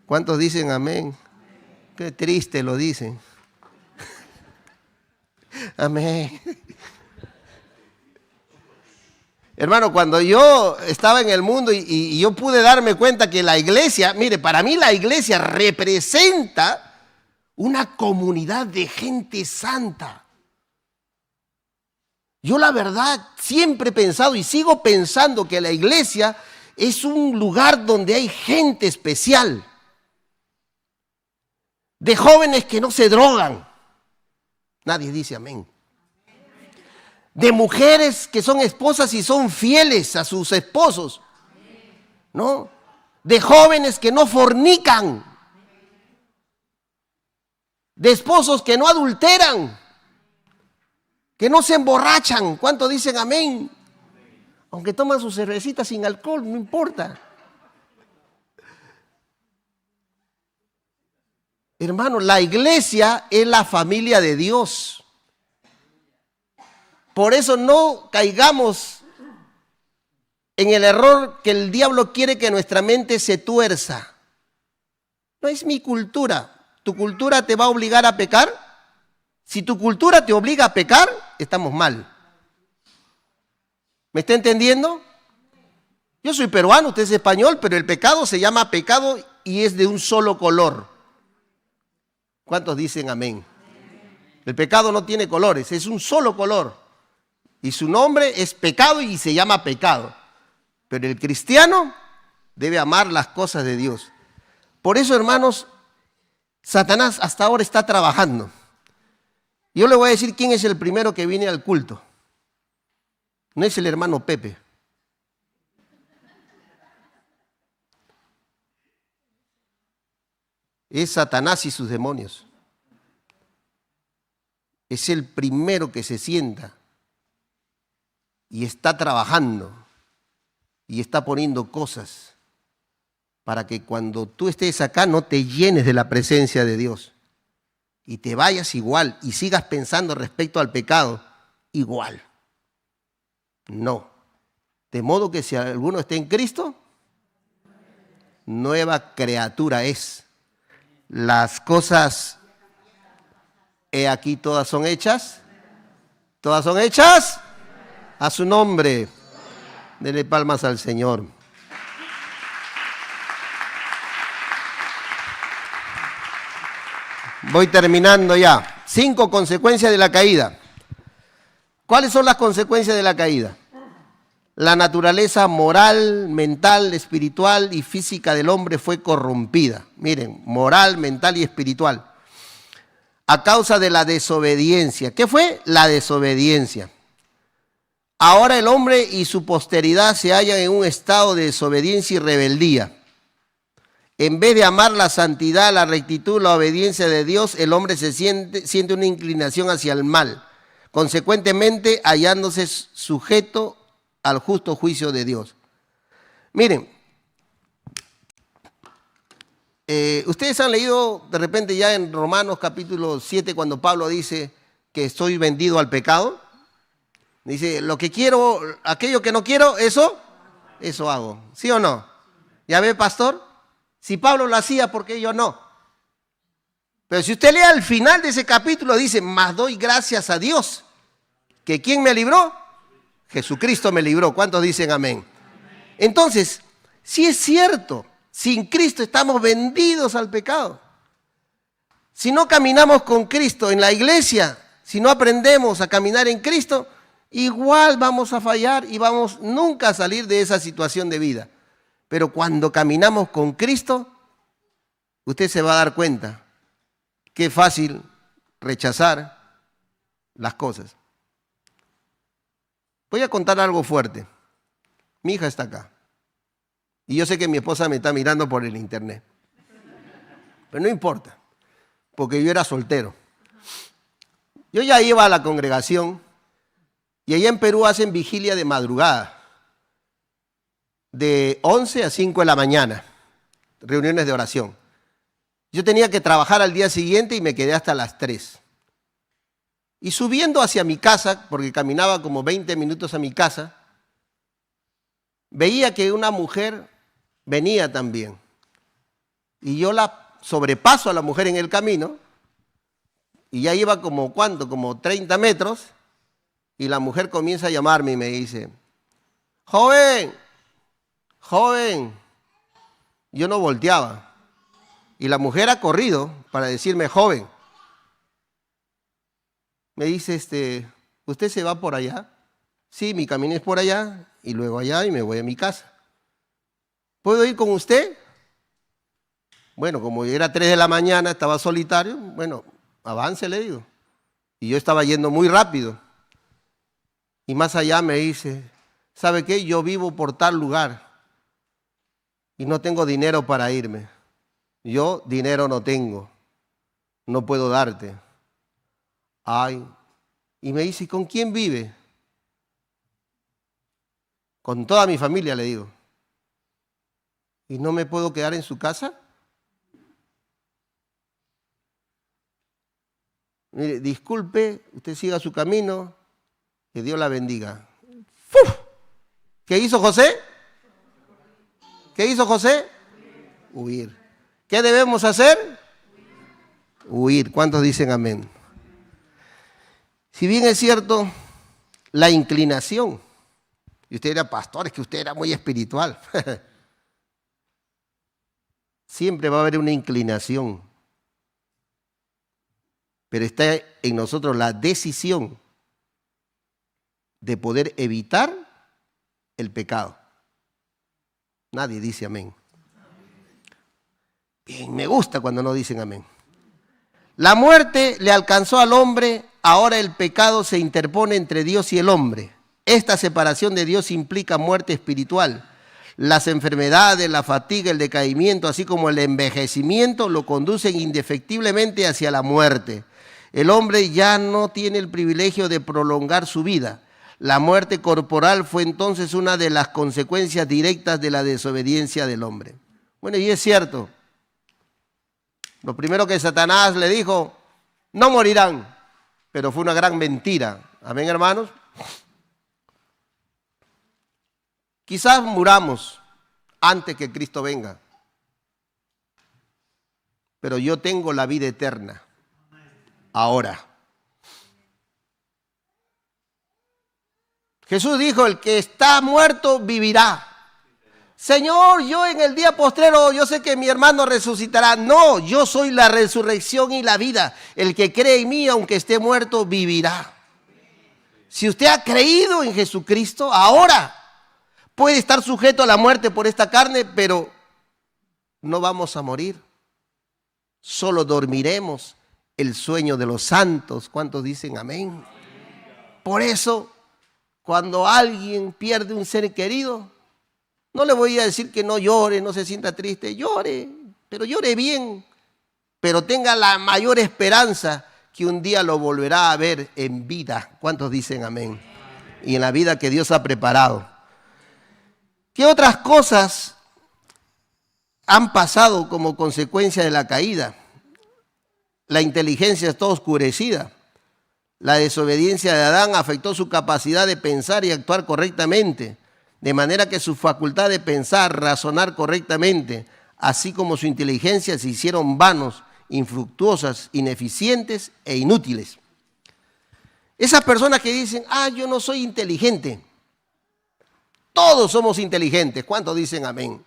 ¿Cuántos dicen amén? Qué triste lo dicen. Amén. Hermano, cuando yo estaba en el mundo y yo pude darme cuenta que la iglesia, mire, para mí la iglesia representa una comunidad de gente santa. Yo la verdad siempre he pensado y sigo pensando que la iglesia es un lugar donde hay gente especial. De jóvenes que no se drogan. Nadie dice amén. De mujeres que son esposas y son fieles a sus esposos. ¿No? De jóvenes que no fornican. De esposos que no adulteran. Que no se emborrachan. ¿Cuántos dicen amén? Aunque toman sus cervecitas sin alcohol, no importa. Hermano, la iglesia es la familia de Dios. Por eso no caigamos en el error que el diablo quiere que nuestra mente se tuerza. No es mi cultura. ¿Tu cultura te va a obligar a pecar? Si tu cultura te obliga a pecar, estamos mal. ¿Me está entendiendo? Yo soy peruano, usted es español, pero el pecado se llama pecado y es de un solo color. ¿Cuántos dicen amén? El pecado no tiene colores, es un solo color. Y su nombre es pecado y se llama pecado. Pero el cristiano debe amar las cosas de Dios. Por eso, hermanos, Satanás hasta ahora está trabajando. Yo le voy a decir quién es el primero que viene al culto. No es el hermano Pepe. Es Satanás y sus demonios. Es el primero que se sienta y está trabajando y está poniendo cosas para que cuando tú estés acá no te llenes de la presencia de Dios y te vayas igual y sigas pensando respecto al pecado igual. No. De modo que si alguno está en Cristo, nueva criatura es. Las cosas, he aquí, todas son hechas. Todas son hechas a su nombre. Dele palmas al Señor. Voy terminando ya. 5 consecuencias de la caída. ¿Cuáles son las consecuencias de la caída? La naturaleza moral, mental, espiritual y física del hombre fue corrompida. Miren, moral, mental y espiritual. A causa de la desobediencia. ¿Qué fue? La desobediencia. Ahora el hombre y su posteridad se hallan en un estado de desobediencia y rebeldía. En vez de amar la santidad, la rectitud, la obediencia de Dios, el hombre siente una inclinación hacia el mal, consecuentemente hallándose sujeto al justo juicio de Dios. Miren, ustedes han leído de repente ya en Romanos capítulo 7 cuando Pablo dice que estoy vendido al pecado. Dice, lo que quiero, aquello que no quiero, eso hago. ¿Sí o no? ¿Ya ve, pastor? Si Pablo lo hacía, ¿por qué yo no? Pero si usted lee al final de ese capítulo, dice, mas doy gracias a Dios, que ¿quién me libró? Jesucristo me libró. ¿Cuántos dicen amén? Entonces, sí es cierto, sin Cristo estamos vendidos al pecado. Si no caminamos con Cristo en la iglesia, si no aprendemos a caminar en Cristo, igual vamos a fallar y vamos nunca a salir de esa situación de vida. Pero cuando caminamos con Cristo, usted se va a dar cuenta que es fácil rechazar las cosas. Voy a contar algo fuerte. Mi hija está acá. Y yo sé que mi esposa me está mirando por el internet. Pero no importa, porque yo era soltero. Yo ya iba a la congregación y allá en Perú hacen vigilia de madrugada. De 11 a 5 de la mañana, reuniones de oración. Yo tenía que trabajar al día siguiente y me quedé hasta las 3. Y subiendo hacia mi casa, porque caminaba como 20 minutos a mi casa, veía que una mujer venía también. Y yo la sobrepaso a la mujer en el camino, y ya iba como, ¿cuánto? Como 30 metros, y la mujer comienza a llamarme y me dice, joven, yo no volteaba. Y la mujer ha corrido para decirme, joven. Me dice, ¿usted se va por allá? Sí, mi camino es por allá, y luego allá, y me voy a mi casa. ¿Puedo ir con usted? Bueno, como era 3 de la mañana, estaba solitario, bueno, avance, le digo. Y yo estaba yendo muy rápido. Y más allá me dice, ¿sabe qué? Yo vivo por tal lugar. Y no tengo dinero para irme. Yo dinero no tengo. No puedo darte. Ay. Y me dice, ¿con quién vive? Con toda mi familia, le digo. ¿Y no me puedo quedar en su casa? Mire, disculpe, usted siga su camino. Que Dios la bendiga. ¡Fuf! ¿Qué hizo José? ¿Qué hizo José? Huir. ¿Qué debemos hacer? Huir. ¿Cuántos dicen amén? Si bien es cierto, la inclinación, y usted era pastor, es que usted era muy espiritual. Siempre va a haber una inclinación. Pero está en nosotros la decisión de poder evitar el pecado. Nadie dice amén. Bien, me gusta cuando no dicen amén. La muerte le alcanzó al hombre, ahora el pecado se interpone entre Dios y el hombre. Esta separación de Dios implica muerte espiritual. Las enfermedades, la fatiga, el decaimiento, así como el envejecimiento, lo conducen indefectiblemente hacia la muerte. El hombre ya no tiene el privilegio de prolongar su vida. La muerte corporal fue entonces una de las consecuencias directas de la desobediencia del hombre. Bueno, y es cierto. Lo primero que Satanás le dijo, no morirán, pero fue una gran mentira. Amén, hermanos. Quizás muramos antes que Cristo venga, pero yo tengo la vida eterna ahora. Jesús dijo, el que está muerto vivirá. Señor, yo en el día postrero, yo sé que mi hermano resucitará. No, yo soy la resurrección y la vida. El que cree en mí, aunque esté muerto, vivirá. Si usted ha creído en Jesucristo, ahora puede estar sujeto a la muerte por esta carne, pero no vamos a morir. Solo dormiremos el sueño de los santos. ¿Cuántos dicen amén? Por eso, cuando alguien pierde un ser querido, no le voy a decir que no llore, no se sienta triste. Llore, pero llore bien, pero tenga la mayor esperanza que un día lo volverá a ver en vida. ¿Cuántos dicen amén? Y en la vida que Dios ha preparado. ¿Qué otras cosas han pasado como consecuencia de la caída? La inteligencia está oscurecida. La desobediencia de Adán afectó su capacidad de pensar y actuar correctamente, de manera que su facultad de pensar, razonar correctamente, así como su inteligencia, se hicieron vanos, infructuosas, ineficientes e inútiles. Esas personas que dicen, yo no soy inteligente. Todos somos inteligentes. ¿Cuántos dicen amén?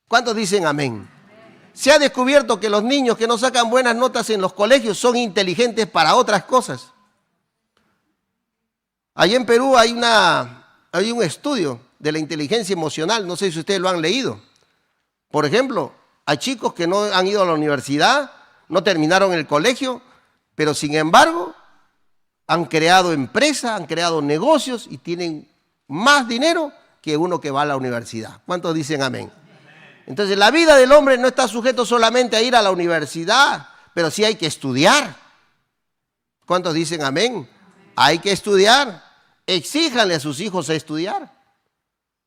¿Cuántos dicen amén? Se ha descubierto que los niños que no sacan buenas notas en los colegios son inteligentes para otras cosas. Allí en Perú hay un estudio de la inteligencia emocional, no sé si ustedes lo han leído. Por ejemplo, hay chicos que no han ido a la universidad, no terminaron el colegio, pero sin embargo han creado empresas, han creado negocios y tienen más dinero que uno que va a la universidad. ¿Cuántos dicen amén? Entonces la vida del hombre no está sujeto solamente a ir a la universidad, pero sí hay que estudiar. ¿Cuántos dicen amén? Hay que estudiar. Exíjanle a sus hijos a estudiar.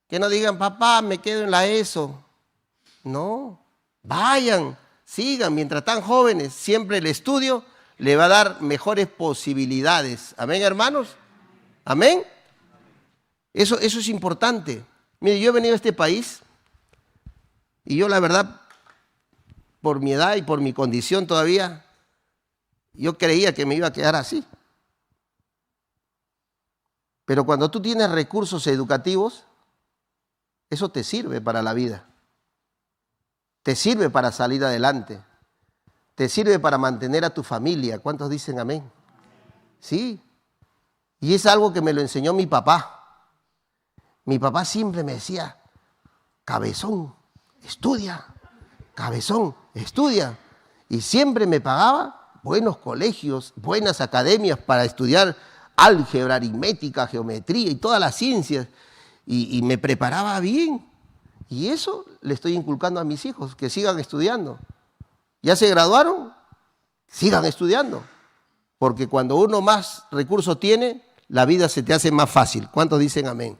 Que no digan, papá, me quedo en la ESO. No, vayan, sigan. Mientras están jóvenes, siempre el estudio le va a dar mejores posibilidades. ¿Amén, hermanos? ¿Amén? Eso es importante. Mire, yo he venido a este país y yo la verdad, por mi edad y por mi condición todavía, yo creía que me iba a quedar así. Pero cuando tú tienes recursos educativos, eso te sirve para la vida. Te sirve para salir adelante. Te sirve para mantener a tu familia. ¿Cuántos dicen amén? Sí. Y es algo que me lo enseñó mi papá. Mi papá siempre me decía, cabezón, estudia, cabezón, estudia. Y siempre me pagaba buenos colegios, buenas academias para estudiar álgebra, aritmética, geometría y todas las ciencias. Y me preparaba bien. Y eso le estoy inculcando a mis hijos, que sigan estudiando. ¿Ya se graduaron? Sigan estudiando. Porque cuando uno más recursos tiene, la vida se te hace más fácil. ¿Cuántos dicen amén?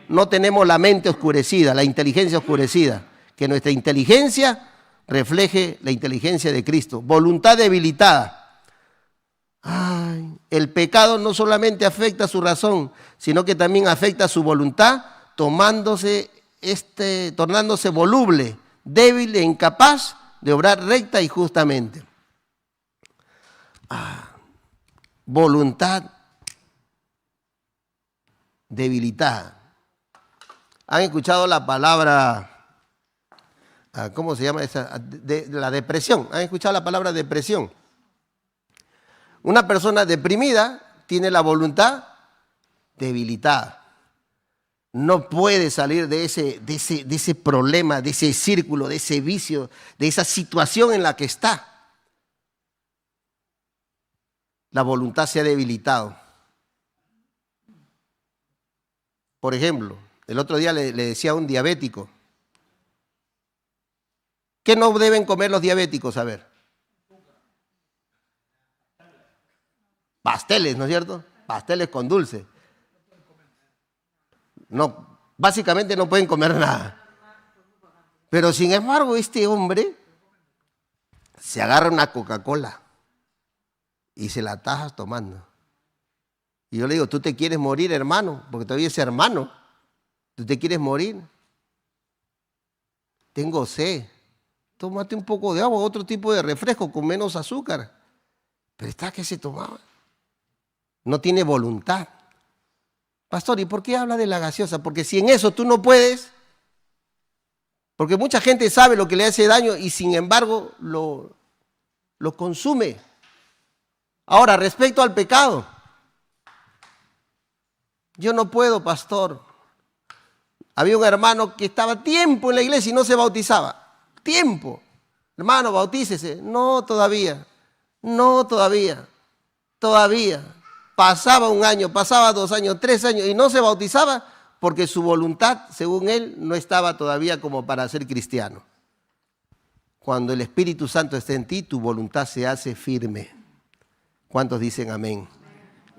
No tenemos la mente oscurecida, la inteligencia oscurecida. Que nuestra inteligencia refleje la inteligencia de Cristo. Voluntad debilitada. El pecado no solamente afecta su razón, sino que también afecta su voluntad, tornándose voluble, débil e incapaz de obrar recta y justamente. Voluntad debilitada. ¿Han escuchado la palabra, cómo se llama esa? De la depresión. ¿Han escuchado la palabra depresión? Una persona deprimida tiene la voluntad debilitada. No puede salir de ese problema, de ese círculo, de ese vicio, de esa situación en la que está. La voluntad se ha debilitado. Por ejemplo, el otro día le decía a un diabético, ¿qué no deben comer los diabéticos? A ver. Pasteles, ¿no es cierto? Pasteles con dulce. No, básicamente no pueden comer nada. Pero sin embargo, este hombre se agarra una Coca-Cola y se la taja tomando. Y yo le digo, ¿tú te quieres morir, hermano? Porque todavía es hermano. ¿Tú te quieres morir? Tengo sed. Tómate un poco de agua, otro tipo de refresco con menos azúcar. Pero está que se tomaba. No tiene voluntad. Pastor, ¿y por qué habla de la gaseosa? Porque si en eso tú no puedes, porque mucha gente sabe lo que le hace daño y sin embargo lo consume. Ahora, respecto al pecado, yo no puedo, pastor. Había un hermano que estaba tiempo en la iglesia y no se bautizaba. Tiempo. Hermano, bautícese. No, todavía. No, todavía. Todavía. Pasaba un año, pasaba 2 años, 3 años y no se bautizaba porque su voluntad, según él, no estaba todavía como para ser cristiano. Cuando el Espíritu Santo está en ti, tu voluntad se hace firme. ¿Cuántos dicen amén?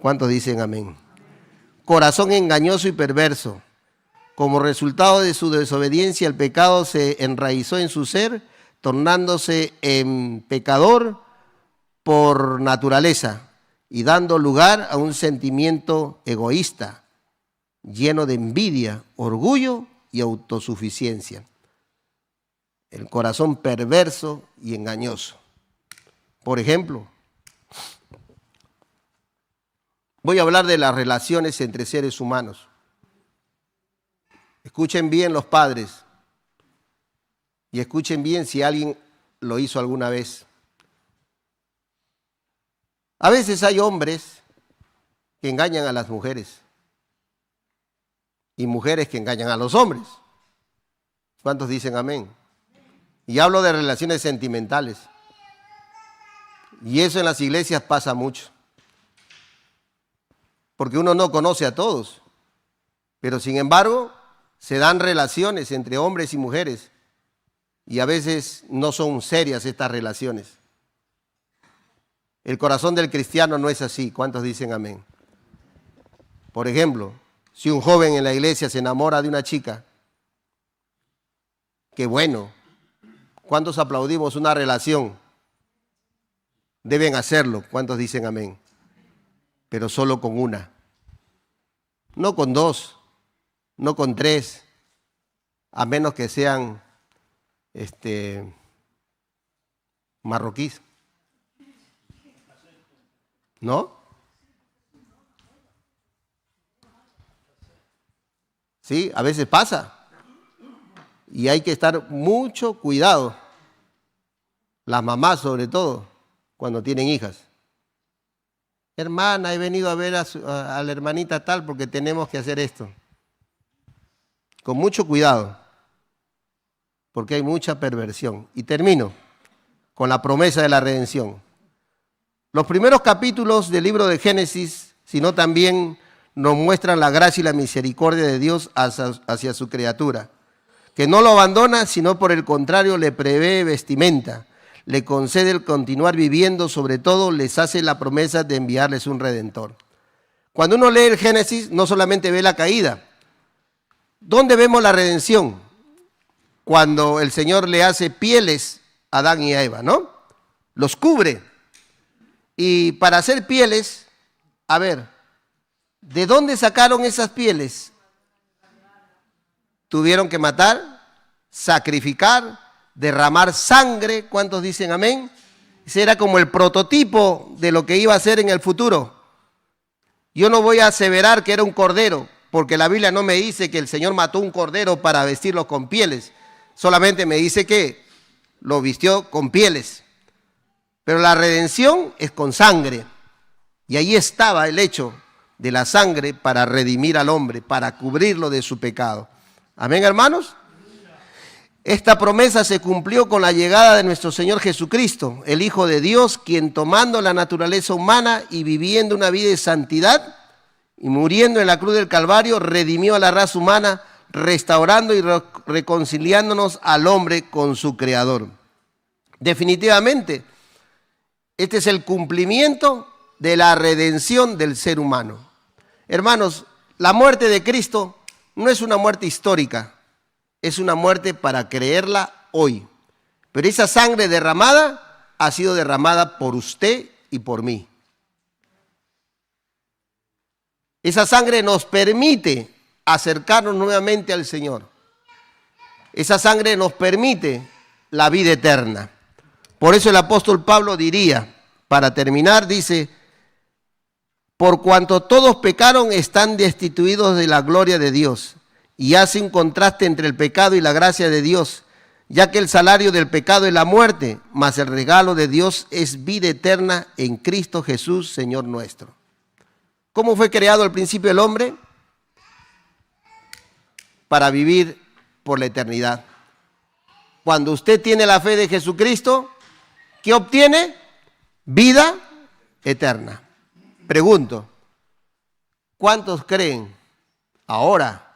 ¿Cuántos dicen amén? Corazón engañoso y perverso. Como resultado de su desobediencia, el pecado se enraizó en su ser, tornándose en pecador por naturaleza y dando lugar a un sentimiento egoísta, lleno de envidia, orgullo y autosuficiencia. El corazón perverso y engañoso. Por ejemplo, voy a hablar de las relaciones entre seres humanos. Escuchen bien los padres y escuchen bien si alguien lo hizo alguna vez. A veces hay hombres que engañan a las mujeres y mujeres que engañan a los hombres. ¿Cuántos dicen amén? Y hablo de relaciones sentimentales. Y eso en las iglesias pasa mucho. Porque uno no conoce a todos. Pero sin embargo, se dan relaciones entre hombres y mujeres. Y a veces no son serias estas relaciones. El corazón del cristiano no es así. ¿Cuántos dicen amén? Por ejemplo, si un joven en la iglesia se enamora de una chica, qué bueno. ¿Cuántos aplaudimos una relación? Deben hacerlo. ¿Cuántos dicen amén? Pero solo con una. No con dos, no con tres, a menos que sean marroquíes. ¿No? Sí, a veces pasa. Y hay que estar mucho cuidado. Las mamás sobre todo, cuando tienen hijas. Hermana, he venido a ver a la hermanita tal porque tenemos que hacer esto. Con mucho cuidado, porque hay mucha perversión. Y termino con la promesa de la redención. Los primeros capítulos del libro de Génesis, sino también nos muestran la gracia y la misericordia de Dios hacia su criatura, que no lo abandona, sino por el contrario le prevé vestimenta, le concede el continuar viviendo, sobre todo les hace la promesa de enviarles un Redentor. Cuando uno lee el Génesis, no solamente ve la caída. ¿Dónde vemos la redención? Cuando el Señor le hace pieles a Adán y a Eva, ¿no? Los cubre. Y para hacer pieles, a ver, ¿de dónde sacaron esas pieles? Tuvieron que matar, sacrificar, derramar sangre. ¿Cuántos dicen amén? Ese era como el prototipo de lo que iba a ser en el futuro. Yo no voy a aseverar que era un cordero, porque la Biblia no me dice que el Señor mató un cordero para vestirlo con pieles. Solamente me dice que lo vistió con pieles. Pero la redención es con sangre. Y ahí estaba el hecho de la sangre para redimir al hombre, para cubrirlo de su pecado. Amén, hermanos. Esta promesa se cumplió con la llegada de nuestro Señor Jesucristo, el Hijo de Dios, quien tomando la naturaleza humana y viviendo una vida de santidad y muriendo en la cruz del Calvario, redimió a la raza humana, restaurando y reconciliándonos al hombre con su Creador. Definitivamente, este es el cumplimiento de la redención del ser humano. Hermanos, la muerte de Cristo no es una muerte histórica, es una muerte para creerla hoy. Pero esa sangre derramada ha sido derramada por usted y por mí. Esa sangre nos permite acercarnos nuevamente al Señor. Esa sangre nos permite la vida eterna. Por eso el apóstol Pablo diría, para terminar, dice: por cuanto todos pecaron, están destituidos de la gloria de Dios. Y hace un contraste entre el pecado y la gracia de Dios, ya que el salario del pecado es la muerte, mas el regalo de Dios es vida eterna en Cristo Jesús, Señor nuestro. ¿Cómo fue creado al principio el hombre? Para vivir por la eternidad. Cuando usted tiene la fe de Jesucristo, ¿qué obtiene? Vida eterna. Pregunto, ¿cuántos creen ahora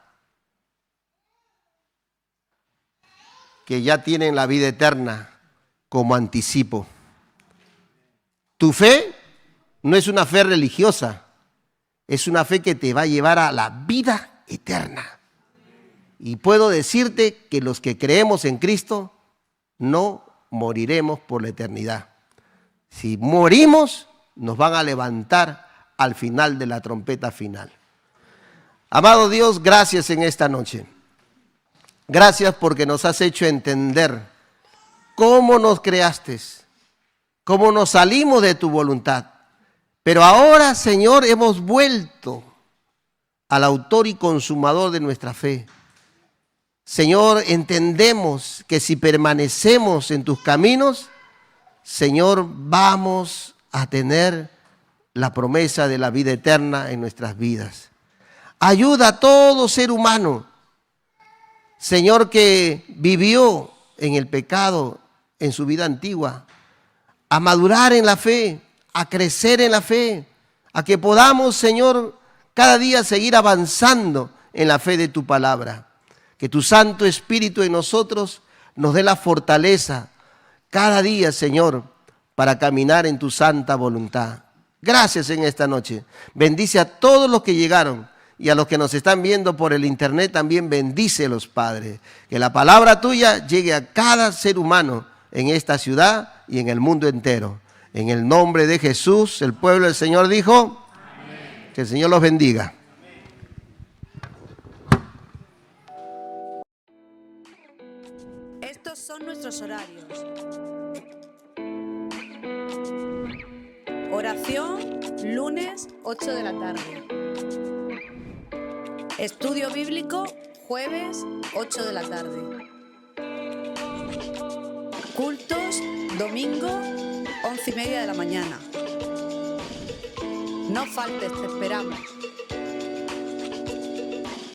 que ya tienen la vida eterna como anticipo. Tu fe no es una fe religiosa, es una fe que te va a llevar a la vida eterna. Y puedo decirte que los que creemos en Cristo no moriremos por la eternidad. Si morimos, nos van a levantar al final de la trompeta final. Amado Dios, gracias en esta noche. Gracias porque nos has hecho entender cómo nos creaste, cómo nos salimos de tu voluntad. Pero ahora, Señor, hemos vuelto al autor y consumador de nuestra fe. Señor, entendemos que si permanecemos en tus caminos, Señor, vamos a tener la promesa de la vida eterna en nuestras vidas. Ayuda a todo ser humano, Señor, que vivió en el pecado en su vida antigua, a madurar en la fe, a crecer en la fe, a que podamos, Señor, cada día seguir avanzando en la fe de tu palabra. Que tu Santo Espíritu en nosotros nos dé la fortaleza cada día, Señor, para caminar en tu santa voluntad. Gracias en esta noche. Bendice a todos los que llegaron y a los que nos están viendo por el internet también bendícelos, Padre. Que la palabra tuya llegue a cada ser humano en esta ciudad y en el mundo entero. En el nombre de Jesús, el pueblo del Señor dijo, amén. Que el Señor los bendiga. Estos son nuestros horarios. Oración, lunes, 8 de la tarde. Estudio bíblico, jueves, 8 de la tarde. Cultos, domingo, 11:30 de la mañana. No faltes, te esperamos.